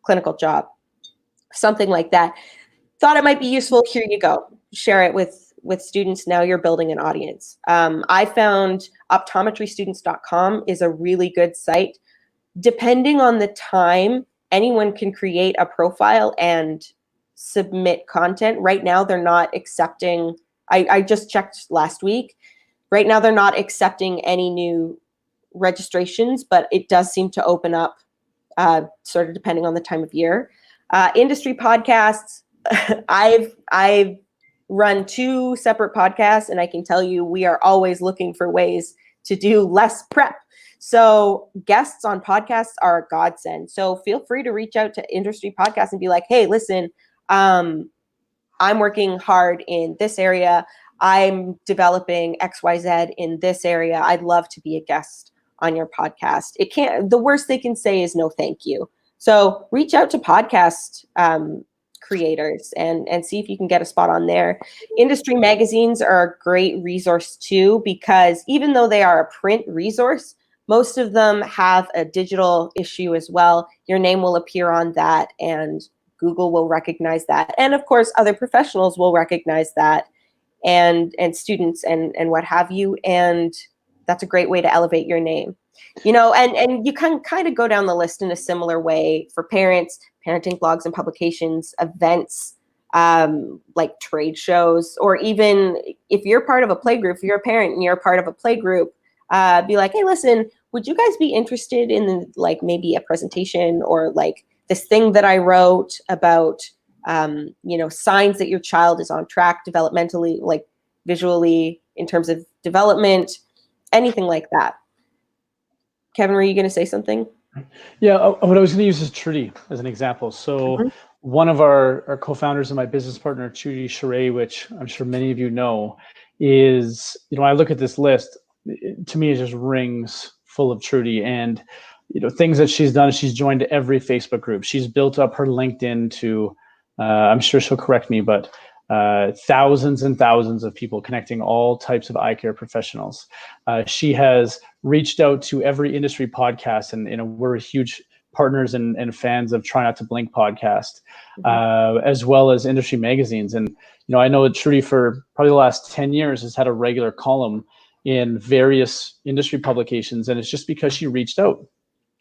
clinical job, something like that. Thought it might be useful. Here you go. Share it with students. Now you're building an audience. I found optometrystudents.com is a really good site. Depending on the time, anyone can create a profile and submit content. Right now, they're not accepting. I just checked last week. Right now, they're not accepting any new registrations, but it does seem to open up sort of depending on the time of year. Industry podcasts. I've run 2 separate podcasts, and I can tell you we are always looking for ways to do less prep. So guests on podcasts are a godsend. So feel free to reach out to industry podcasts and be like, hey, listen, I'm working hard in this area. I'm developing XYZ in this area. I'd love to be a guest on your podcast. The worst they can say is no, thank you. So reach out to podcast creators and see if you can get a spot on there. Industry magazines are a great resource too, because even though they are a print resource, most of them have a digital issue as well. Your name will appear on that, and Google will recognize that. And of course, other professionals will recognize that, and students and what have you. And that's a great way to elevate your name. You know, and you can kind of go down the list in a similar way for parents, parenting blogs and publications, events, like trade shows, or even if you're part of a play group, if you're a parent and you're a part of a play group, be like, hey, listen, would you guys be interested in like maybe a presentation or like this thing that I wrote about, you know, signs that your child is on track developmentally, like visually in terms of development, anything like that. Kevin, were you going to say something? Yeah, what I was going to use is Trudy as an example. So one of our co-founders and my business partner, Trudy Sheree, which I'm sure many of you know, is, you know, I look at this list, to me it just rings full of Trudy. And, you know, things that she's done, she's joined every Facebook group. She's built up her LinkedIn to, I'm sure she'll correct me, but thousands and thousands of people connecting all types of eye care professionals. She has reached out to every industry podcast, and you know, we're huge partners and fans of Try Not to Blink podcast, as well as industry magazines. And you know, I know that Trudy for probably the last 10 years has had a regular column in various industry publications, and it's just because she reached out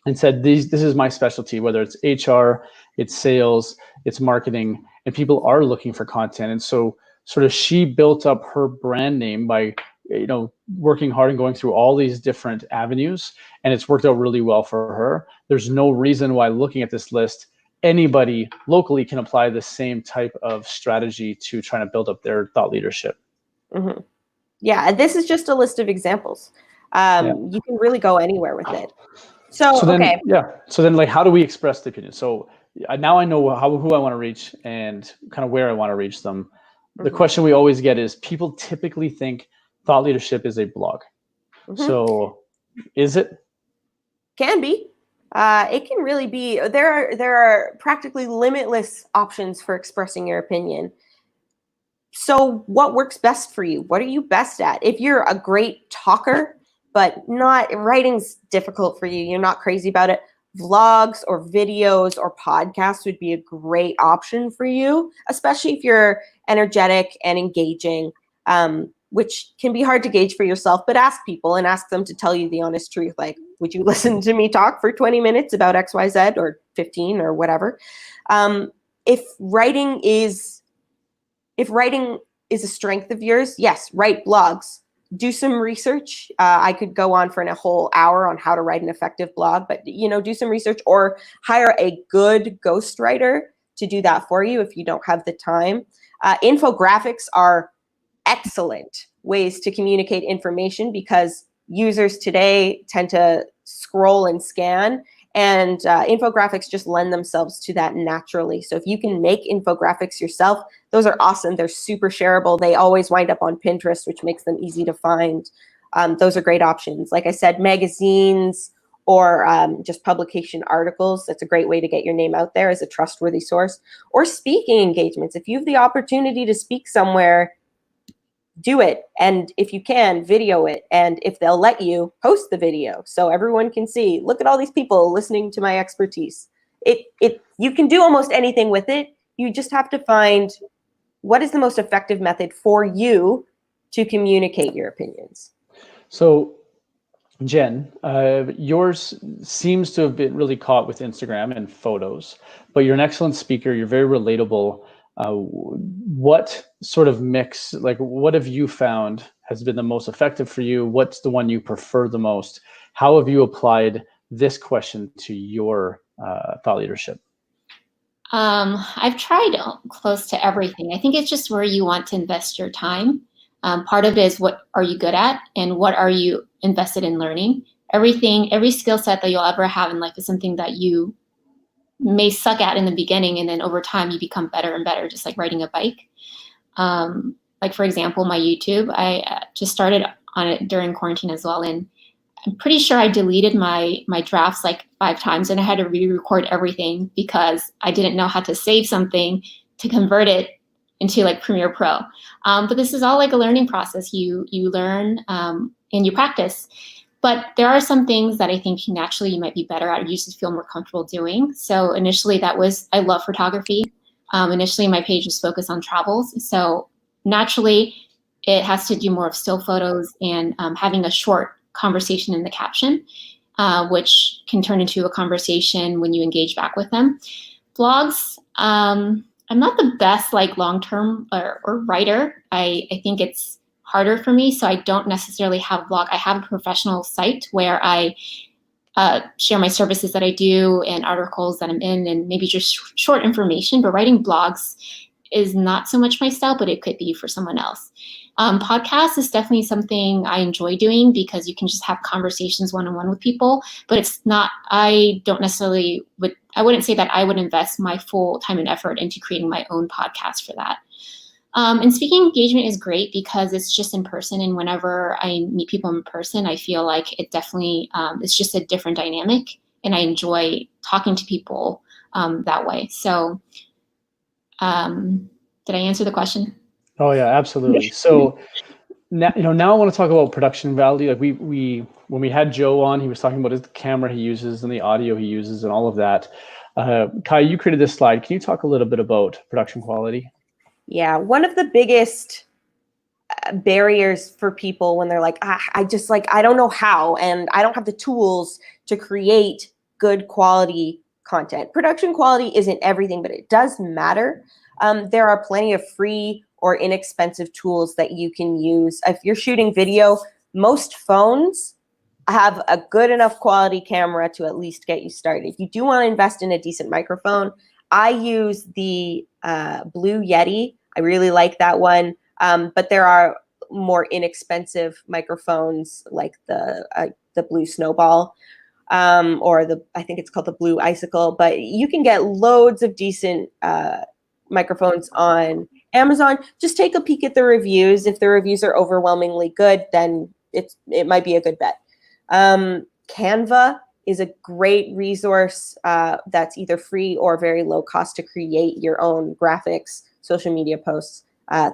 and said, this is my specialty, whether it's HR, it's sales, it's marketing, and people are looking for content. And so sort of she built up her brand name by, you know, working hard and going through all these different avenues, and it's worked out really well for her. There's no reason why, looking at this list, anybody locally can apply the same type of strategy to trying to build up their thought leadership. Yeah, this is just a list of examples. You can really go anywhere with it. So then, okay. Yeah. So then, like, how do we express the opinion? So now I know who I want to reach and kind of where I want to reach them. The question we always get is, people typically think thought leadership is a blog. So is it? Can be. It can really be. There are practically limitless options for expressing your opinion. So what works best for you? What are you best at? If you're a great talker, but writing's difficult for you, you're not crazy about it, vlogs or videos or podcasts would be a great option for you, especially if you're energetic and engaging, which can be hard to gauge for yourself, but ask people and ask them to tell you the honest truth. Like, would you listen to me talk for 20 minutes about XYZ or 15 or whatever? If writing is a strength of yours, yes, write blogs. Do some research. I could go on for a whole hour on how to write an effective blog, but you know, do some research or hire a good ghostwriter to do that for you if you don't have the time. Infographics are excellent ways to communicate information because users today tend to scroll and scan, and infographics just lend themselves to that naturally. So if you can make infographics yourself, those are awesome. They're super shareable. They always wind up on Pinterest, which makes them easy to find. Those are great options. Like I said, magazines or just publication articles. That's a great way to get your name out there as a trustworthy source. Or speaking engagements. If you have the opportunity to speak somewhere, do it. And if you can, video it. And if they'll let you, post the video so everyone can see, look at all these people listening to my expertise. You can do almost anything with it. You just have to find what is the most effective method for you to communicate your opinions. So Jen, yours seems to have been really caught with Instagram and photos, but you're an excellent speaker. You're very relatable. What sort of mix, like what have you found has been the most effective for you? What's the one you prefer the most? How have you applied this question to your thought leadership? I've tried close to everything. I think it's just where you want to invest your time. Part of it is what are you good at and what are you invested in learning. Every skill set that you'll ever have in life is something that you may suck at in the beginning, and then over time you become better and better, just like riding a bike. Like for example, my YouTube, I just started on it during quarantine as well, and I'm pretty sure I deleted my drafts like 5 times, and I had to re-record everything because I didn't know how to save something to convert it into like Premiere Pro. But this is all like a learning process. You learn and you practice. But there are some things that I think naturally you might be better at, or you just feel more comfortable doing. So initially I love photography. Initially my page was focused on travels. So naturally it has to do more of still photos and having a short conversation in the caption, which can turn into a conversation when you engage back with them. Blogs, I'm not the best like long-term or writer. I think it's harder for me, so I don't necessarily have a blog. I have a professional site where I share my services that I do and articles that I'm in and maybe just short information, but writing blogs is not so much my style, but it could be for someone else. Podcast is definitely something I enjoy doing because you can just have conversations one-on-one with people, but it's not, I wouldn't say that I would invest my full time and effort into creating my own podcast for that. And speaking engagement is great because it's just in person, and whenever I meet people in person, I feel like it definitely, it's just a different dynamic, and I enjoy talking to people that way. So did I answer the question? Oh yeah, absolutely. So now I want to talk about production value. Like we when we had Joe on, he was talking about the camera he uses and the audio he uses and all of that. Kai, you created this slide. Can you talk a little bit about production quality? Yeah, one of the biggest barriers for people when they're like, I don't know how, and I don't have the tools to create good quality content. Production quality isn't everything, but it does matter. There are plenty of free or inexpensive tools that you can use. If you're shooting video, most phones have a good enough quality camera to at least get you started. If you do want to invest in a decent microphone, I use the Blue Yeti. I really like that one. But there are more inexpensive microphones like the Blue Snowball or I think it's called the Blue Icicle. But you can get loads of decent microphones on Amazon. Just take a peek at the reviews. If the reviews are overwhelmingly good, then it might be a good bet. Canva is a great resource that's either free or very low cost to create your own graphics, social media posts,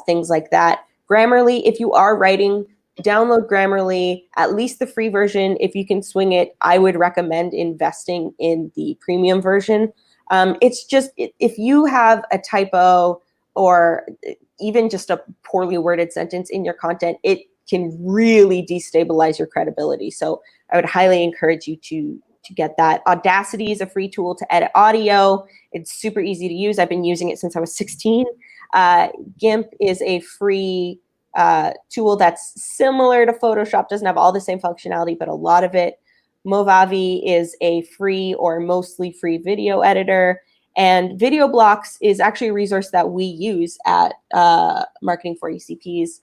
things like that. Grammarly, if you are writing, download Grammarly, at least the free version. If you can swing it, I would recommend investing in the premium version. It's just, if you have a typo or even just a poorly worded sentence in your content, it can really destabilize your credibility. So I would highly encourage you to get that. Audacity is a free tool to edit audio. It's super easy to use. I've been using it since I was 16. GIMP is a free tool that's similar to Photoshop, doesn't have all the same functionality, but a lot of it. Movavi is a free or mostly free video editor. And Video Blocks is actually a resource that we use at Marketing for ECPs,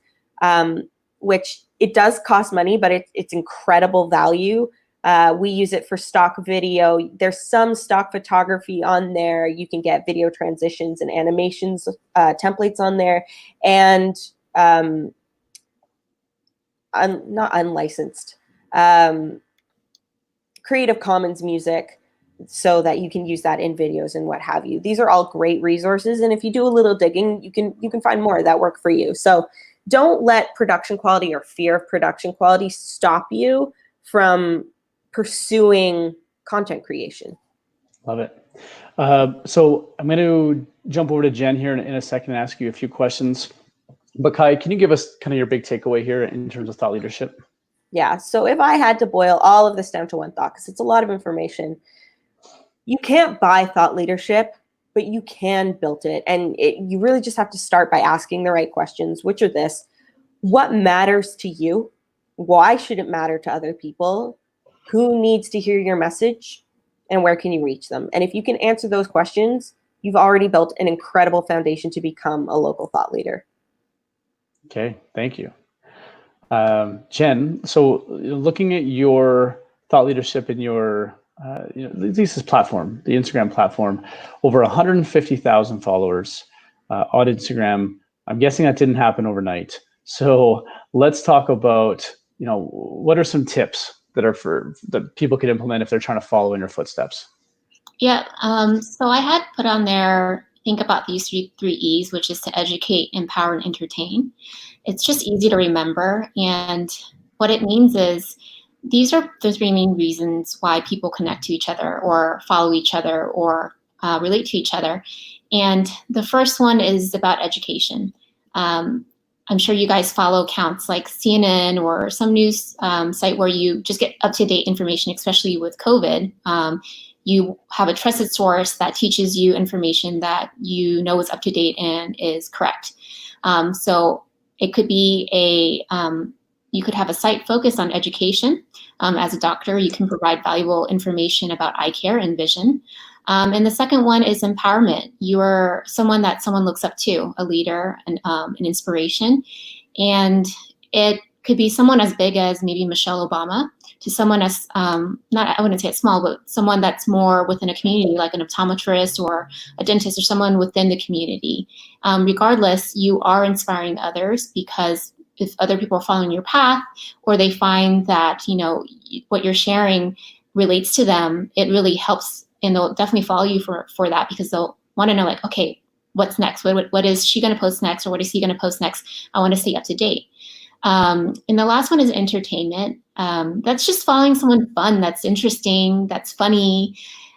which it does cost money, but it's incredible value. We use it for stock video. There's some stock photography on there. You can get video transitions and animations templates on there, and not unlicensed, Creative Commons music, so that you can use that in videos and what have you. These are all great resources, and if you do a little digging, you can find more that work for you. So don't let production quality or fear of production quality stop you from pursuing content creation. Love it. So I'm going to jump over to Jen here in a second and ask you a few questions. But Kai, can you give us kind of your big takeaway here in terms of thought leadership? Yeah, so if I had to boil all of this down to one thought, because it's a lot of information, you can't buy thought leadership, but you can build it. And you really just have to start by asking the right questions, which are this: what matters to you? Why should it matter to other people? Who needs to hear your message? And where can you reach them? And if you can answer those questions, you've already built an incredible foundation to become a local thought leader. Okay, thank you. Jen, so looking at your thought leadership in your Lisa's platform, the Instagram platform, over 150,000 followers on Instagram. I'm guessing that didn't happen overnight. So let's talk about, what are some tips that people can implement if they're trying to follow in your footsteps? Yeah, so I had put on there, think about these three E's, which is to educate, empower, and entertain. It's just easy to remember. And what it means is these are the three main reasons why people connect to each other or follow each other or relate to each other. And the first one is about education. I'm sure you guys follow accounts like CNN or some news site where you just get up-to-date information, especially with COVID. You have a trusted source that teaches you information that you know is up-to-date and is correct. So it could be you could have a site focused on education. As a doctor, you can provide valuable information about eye care and vision. And the second one is empowerment. You are someone that someone looks up to, a leader, an inspiration. And it could be someone as big as maybe Michelle Obama to someone as, I wouldn't say it's small, but someone that's more within a community, like an optometrist or a dentist or someone within the community. Regardless, you are inspiring others, because if other people are following your path, or they find that, what you're sharing relates to them, it really helps, and they'll definitely follow you for that, because they'll want to know, like, okay, what's next? What is she going to post next? Or what is he going to post next? I want to stay up to date. And the last one is entertainment. That's just following someone fun, that's interesting, that's funny.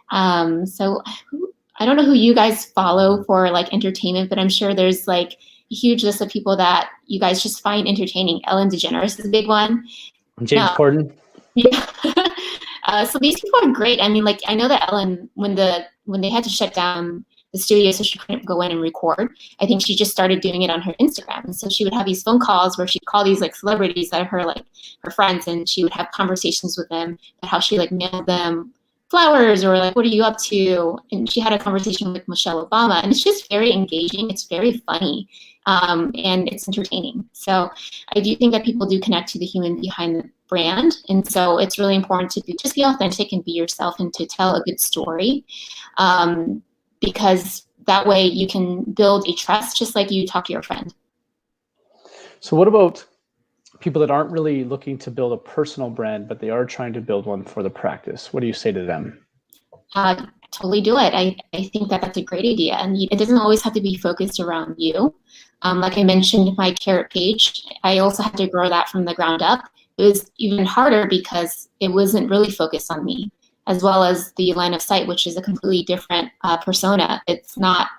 So I don't know who you guys follow for like entertainment, but I'm sure there's like a huge list of people that you guys just find entertaining. Ellen DeGeneres is a big one. James Corden. Yeah. So these people are great. I mean, like, I know that Ellen, when they had to shut down the studio so she couldn't go in and record, I think she just started doing it on her Instagram. And so she would have these phone calls where she'd call these like celebrities that are her friends, and she would have conversations with them about how she like mailed them flowers, or like, what are you up to? And she had a conversation with Michelle Obama, and it's just very engaging. It's very funny. And it's entertaining. So I do think that people do connect to the human behind the brand. And so it's really important to just be authentic and be yourself, and to tell a good story. Because that way you can build a trust, just like you talk to your friend. So what about people that aren't really looking to build a personal brand, but they are trying to build one for the practice? What do you say to them? Totally do it. I think that that's a great idea. And it doesn't always have to be focused around you. Like I mentioned, my Carrot page, I also had to grow that from the ground up. It was even harder because it wasn't really focused on me, as well as the Line of Sight, which is a completely different persona. It's not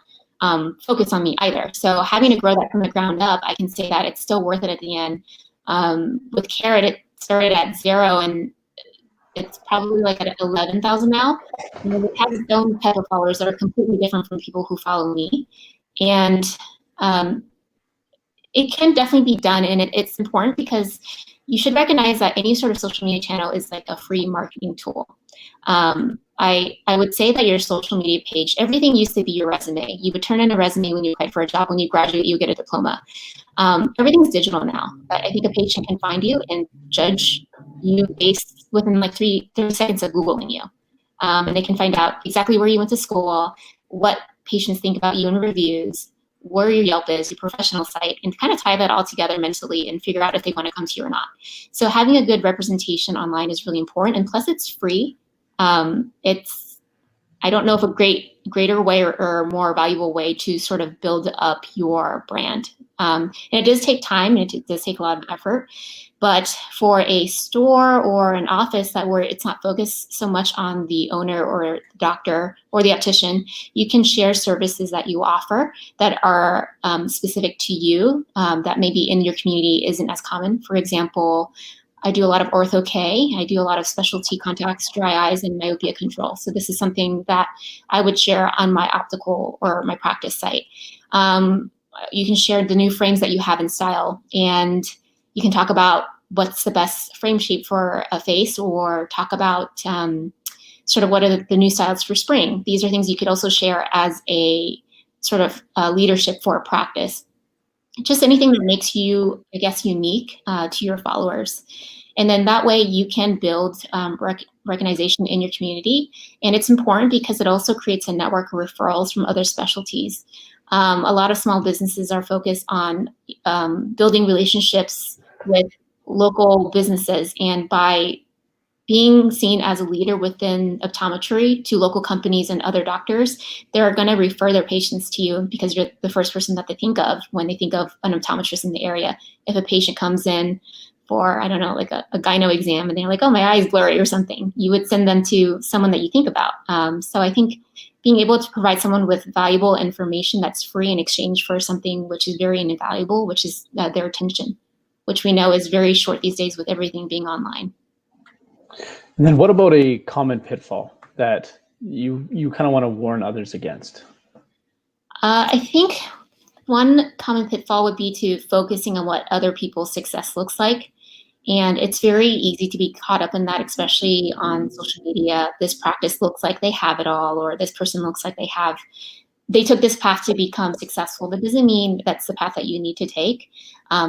focused on me either. So having to grow that from the ground up, I can say that it's still worth it at the end. With Carrot, it started at 0, and it's probably like at 11,000 now. And it has its own type of followers that are completely different from people who follow me. And it can definitely be done, and it's important because you should recognize that any sort of social media channel is like a free marketing tool. I would say that your social media page, everything used to be your resume. You would turn in a resume when you applied for a job. When you graduate, you get a diploma. Everything's digital now. But I think a patient can find you and judge you based within like 30 seconds of Googling you. And they can find out exactly where you went to school, what patients think about you in reviews, where your Yelp is, your professional site, and kind of tie that all together mentally and figure out if they want to come to you or not. So having a good representation online is really important. And plus it's free. I don't know if a greater way or more valuable way to sort of build up your brand. And it does take time, and it does take a lot of effort. But for a store or an office where it's not focused so much on the owner or the doctor or the optician, you can share services that you offer that are specific to you, that maybe in your community isn't as common. For example, I do a lot of ortho K. I do a lot of specialty contacts, dry eyes, and myopia control. So this is something that I would share on my optical or my practice site. You can share the new frames that you have in style, and you can talk about what's the best frame shape for a face, or talk about sort of what are the new styles for spring. These are things you could also share as a sort of leadership for a practice. Just anything that makes you, I guess, unique to your followers. And then that way you can build recognition in your community. And it's important because it also creates a network of referrals from other specialties. A lot of small businesses are focused on building relationships with local businesses, and by being seen as a leader within optometry to local companies and other doctors, they're going to refer their patients to you because you're the first person that they think of when they think of an optometrist in the area. If a patient comes in for, I don't know, like a gyno exam and they're like, oh, my eye is blurry or something, you would send them to someone that you think about. So I think being able to provide someone with valuable information that's free in exchange for something which is very invaluable, which is their attention, which we know is very short these days with everything being online. And then what about a common pitfall that you kind of want to warn others against? I think one common pitfall would be to focusing on what other people's success looks like. And it's very easy to be caught up in that, especially on social media. This practice looks like they have it all, or this person looks like they took this path to become successful. That doesn't mean that's the path that you need to take.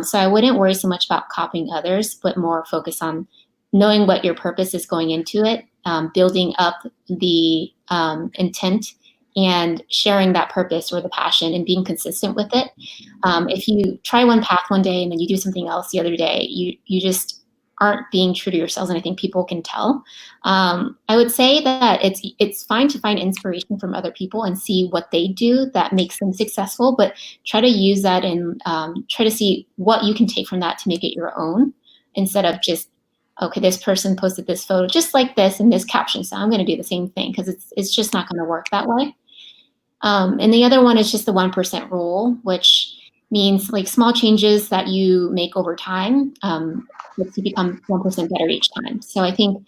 So I wouldn't worry so much about copying others, but more focus on knowing what your purpose is going into it, building up the intent and sharing that purpose or the passion and being consistent with it. If you try one path one day and then you do something else the other day, you just aren't being true to yourselves, and I think people can tell. I would say that it's fine to find inspiration from other people and see what they do that makes them successful, but try to use that and try to see what you can take from that to make it your own, instead of just, okay, this person posted this photo just like this and this caption, so I'm going to do the same thing, because it's just not going to work that way. And the other one is just the 1% rule, which means like small changes that you make over time to become 1% better each time. So I think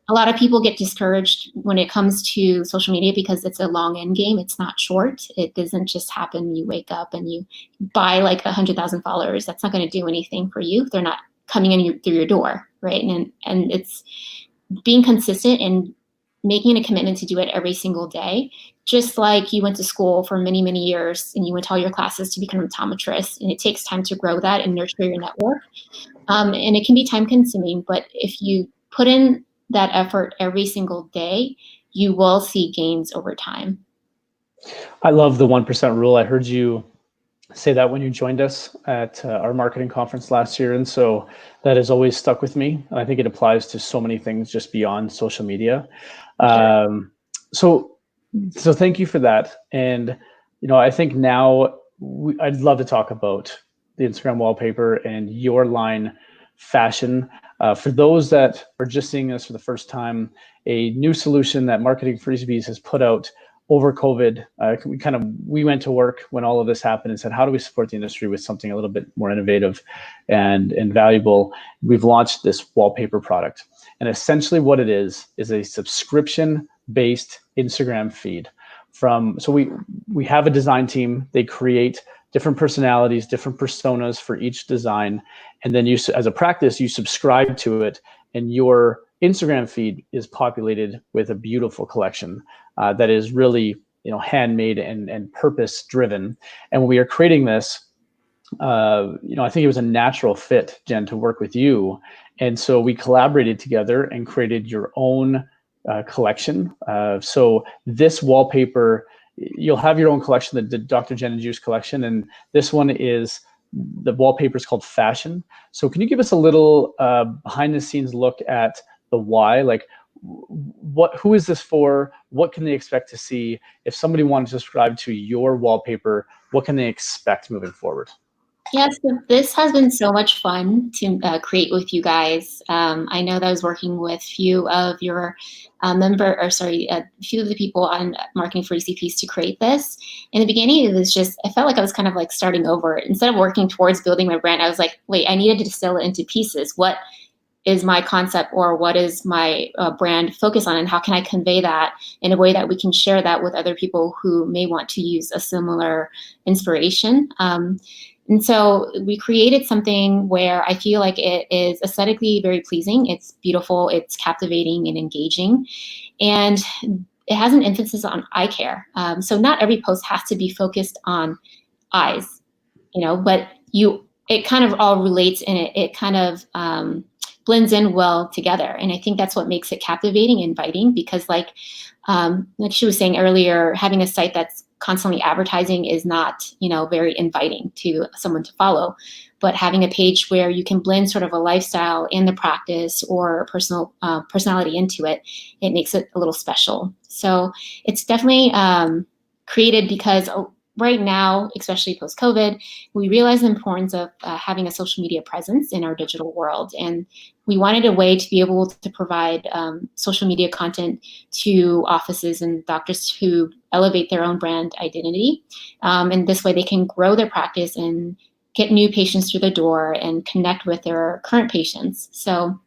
a lot of people get discouraged when it comes to social media because it's a long end game. It's not short. It doesn't just happen. You wake up and you buy like 100,000 followers. That's not going to do anything for you. They're not coming in through your door, right? And it's being consistent and making a commitment to do it every single day. Just like you went to school for many, many years and you went to all your classes to become an optometrist, and it takes time to grow that and nurture your network. And it can be time consuming, but if you put in that effort every single day, you will see gains over time. I love the 1% rule. I heard you say that when you joined us at our marketing conference last year. And so that has always stuck with me. And I think it applies to so many things just beyond social media. So thank you for that. And, I think now I'd love to talk about the Instagram wallpaper and your line Fashion. For those that are just seeing this for the first time, a new solution that Marketing Frisbees has put out over COVID. We went to work when all of this happened and said, how do we support the industry with something a little bit more innovative and valuable? We've launched this wallpaper product. And essentially what it is a subscription-based Instagram feed. So we have a design team. They create different personalities, different personas for each design. And then you, as a practice, you subscribe to it, and your Instagram feed is populated with a beautiful collection that is really, handmade and purpose driven. And when we are creating this, I think it was a natural fit, Jen, to work with you. And so we collaborated together and created your own collection. So this wallpaper, you'll have your own collection, the Dr. Jen and Juice collection. And this one is, the wallpaper is called Fashion. So can you give us a little behind the scenes look at the why? Like, who is this for? What can they expect to see? If somebody wanted to subscribe to your wallpaper, what can they expect moving forward? Yes, this has been so much fun to create with you guys. I know that I was working with a few of your a few of the people on Marketing for ECPs to create this. In the beginning, it was just, I felt like I was kind of like starting over. Instead of working towards building my brand, I was like, wait, I needed to distill it into pieces. What is my concept, or what is my brand focus on, and how can I convey that in a way that we can share that with other people who may want to use a similar inspiration? And so we created something where I feel like it is aesthetically very pleasing. It's beautiful, it's captivating and engaging. And it has an emphasis on eye care. So not every post has to be focused on eyes, but it kind of all relates, and it kind of blends in well together. And I think that's what makes it captivating and inviting, because like she was saying earlier, having a site that's constantly advertising is not, very inviting to someone to follow. But having a page where you can blend sort of a lifestyle and the practice or personal personality into it, it makes it a little special. So it's definitely created because right now, especially post-COVID, we realize the importance of having a social media presence in our digital world. And we wanted a way to be able to provide social media content to offices and doctors who elevate their own brand identity. And this way they can grow their practice and get new patients through the door and connect with their current patients. So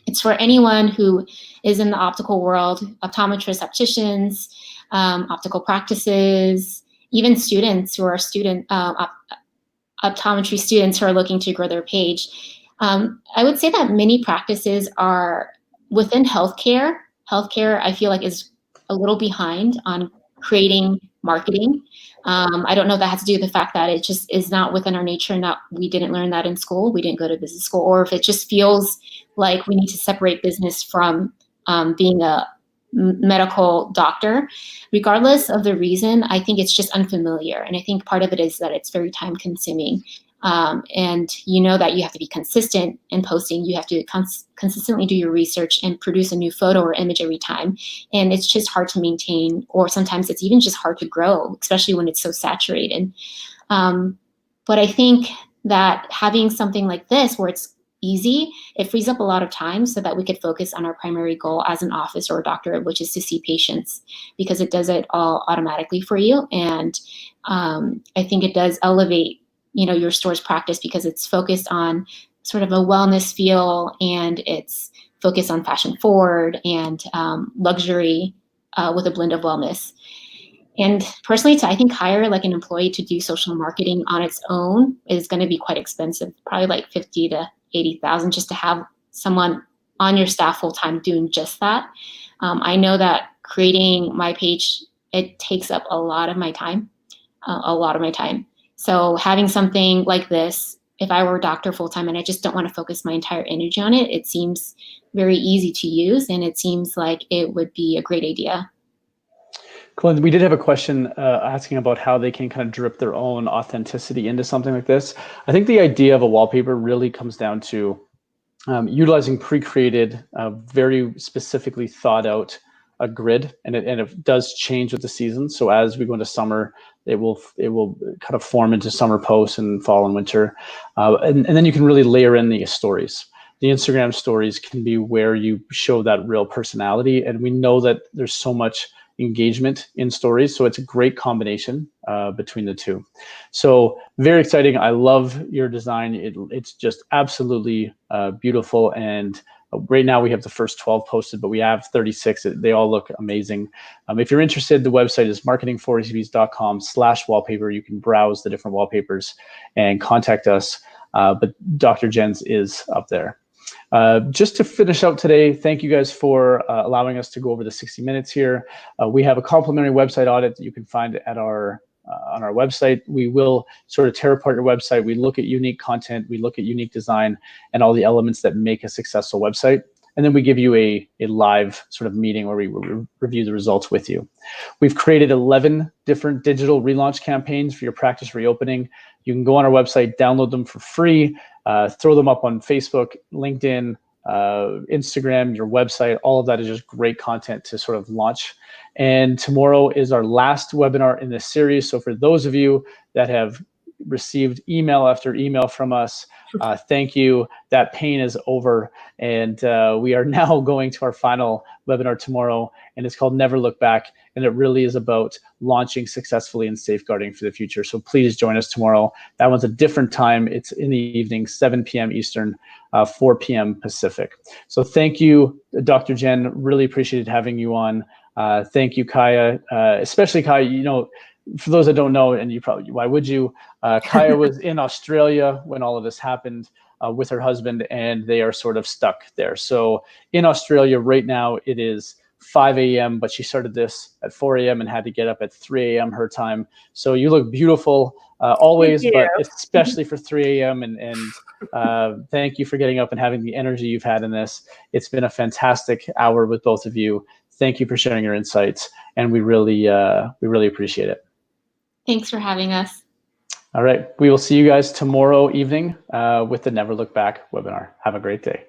it's for anyone who is in the optical world, optometrists, opticians, optical practices, even students who are optometry students who are looking to grow their page. I would say that many practices are within healthcare. Healthcare, I feel like, is a little behind on creating marketing. I don't know if that has to do with the fact that it just is not within our nature, we didn't learn that in school, we didn't go to business school, or if it just feels like we need to separate business from being a medical doctor. Regardless of the reason, I think it's just unfamiliar. And I think part of it is that it's very time consuming. And that you have to be consistent in posting. You have to consistently do your research and produce a new photo or image every time. And it's just hard to maintain, or sometimes it's even just hard to grow, especially when it's so saturated. But I think that having something like this where it's easy, it frees up a lot of time so that we could focus on our primary goal as an office or a doctor, which is to see patients, because it does it all automatically for you. And I think it does elevate your store's practice, because it's focused on sort of a wellness feel, and it's focused on fashion forward and luxury with a blend of wellness. And personally, I think hire like an employee to do social marketing on its own is going to be quite expensive, probably like $50,000 to $80,000 just to have someone on your staff full time doing just that. I know that creating my page, it takes up a lot of my time. So having something like this, if I were a doctor full-time and I just don't want to focus my entire energy on it, it seems very easy to use, and it seems like it would be a great idea. Cool. We did have a question asking about how they can kind of drip their own authenticity into something like this. I think the idea of a wallpaper really comes down to utilizing pre-created, very specifically thought out a grid, and it does change with the season. So as we go into summer, it will kind of form into summer posts and fall and winter, and then you can really layer in the stories. The Instagram stories can be where you show that real personality, and we know that there's so much engagement in stories, so it's a great combination between the two. So very exciting. I love your design. It's just absolutely beautiful, and right now we have the first 12 posted, but we have 36. They all look amazing. If you're interested, the website is marketing4acvs.com/wallpaper. You can browse the different wallpapers and contact us, but Dr. Jen's is up there. Just to finish out today, thank you guys for allowing us to go over the 60 minutes here. We have a complimentary website audit that you can find at our on our website. We will sort of tear apart your website. We look at unique content, we look at unique design and all the elements that make a successful website. And then we give you a live sort of meeting where we review the results with you. We've created 11 different digital relaunch campaigns for your practice reopening. You can go on our website, download them for free, throw them up on Facebook, LinkedIn, Instagram, your website. All of that is just great content to sort of launch. And tomorrow is our last webinar in this series. So for those of you that have received email after email from us, thank you. That pain is over. And we are now going to our final webinar tomorrow, and it's called Never Look Back. And it really is about launching successfully and safeguarding for the future. So please join us tomorrow. That one's a different time. It's in the evening, 7 p.m. Eastern, 4 p.m. Pacific. So thank you, Dr. Jen. Really appreciated having you on. Thank you, Kaia. Especially Kaia, for those that don't know, and you probably, why would you? Kaia was in Australia when all of this happened with her husband, and they are sort of stuck there. So in Australia right now, it is 5 a.m., but she started this at 4 a.m. and had to get up at 3 a.m. her time. So you look beautiful always, but especially for 3 a.m. And thank you for getting up and having the energy you've had in this. It's been a fantastic hour with both of you. Thank you for sharing your insights, and we really appreciate it. Thanks for having us. All right, we will see you guys tomorrow evening with the Never Look Back webinar. Have a great day.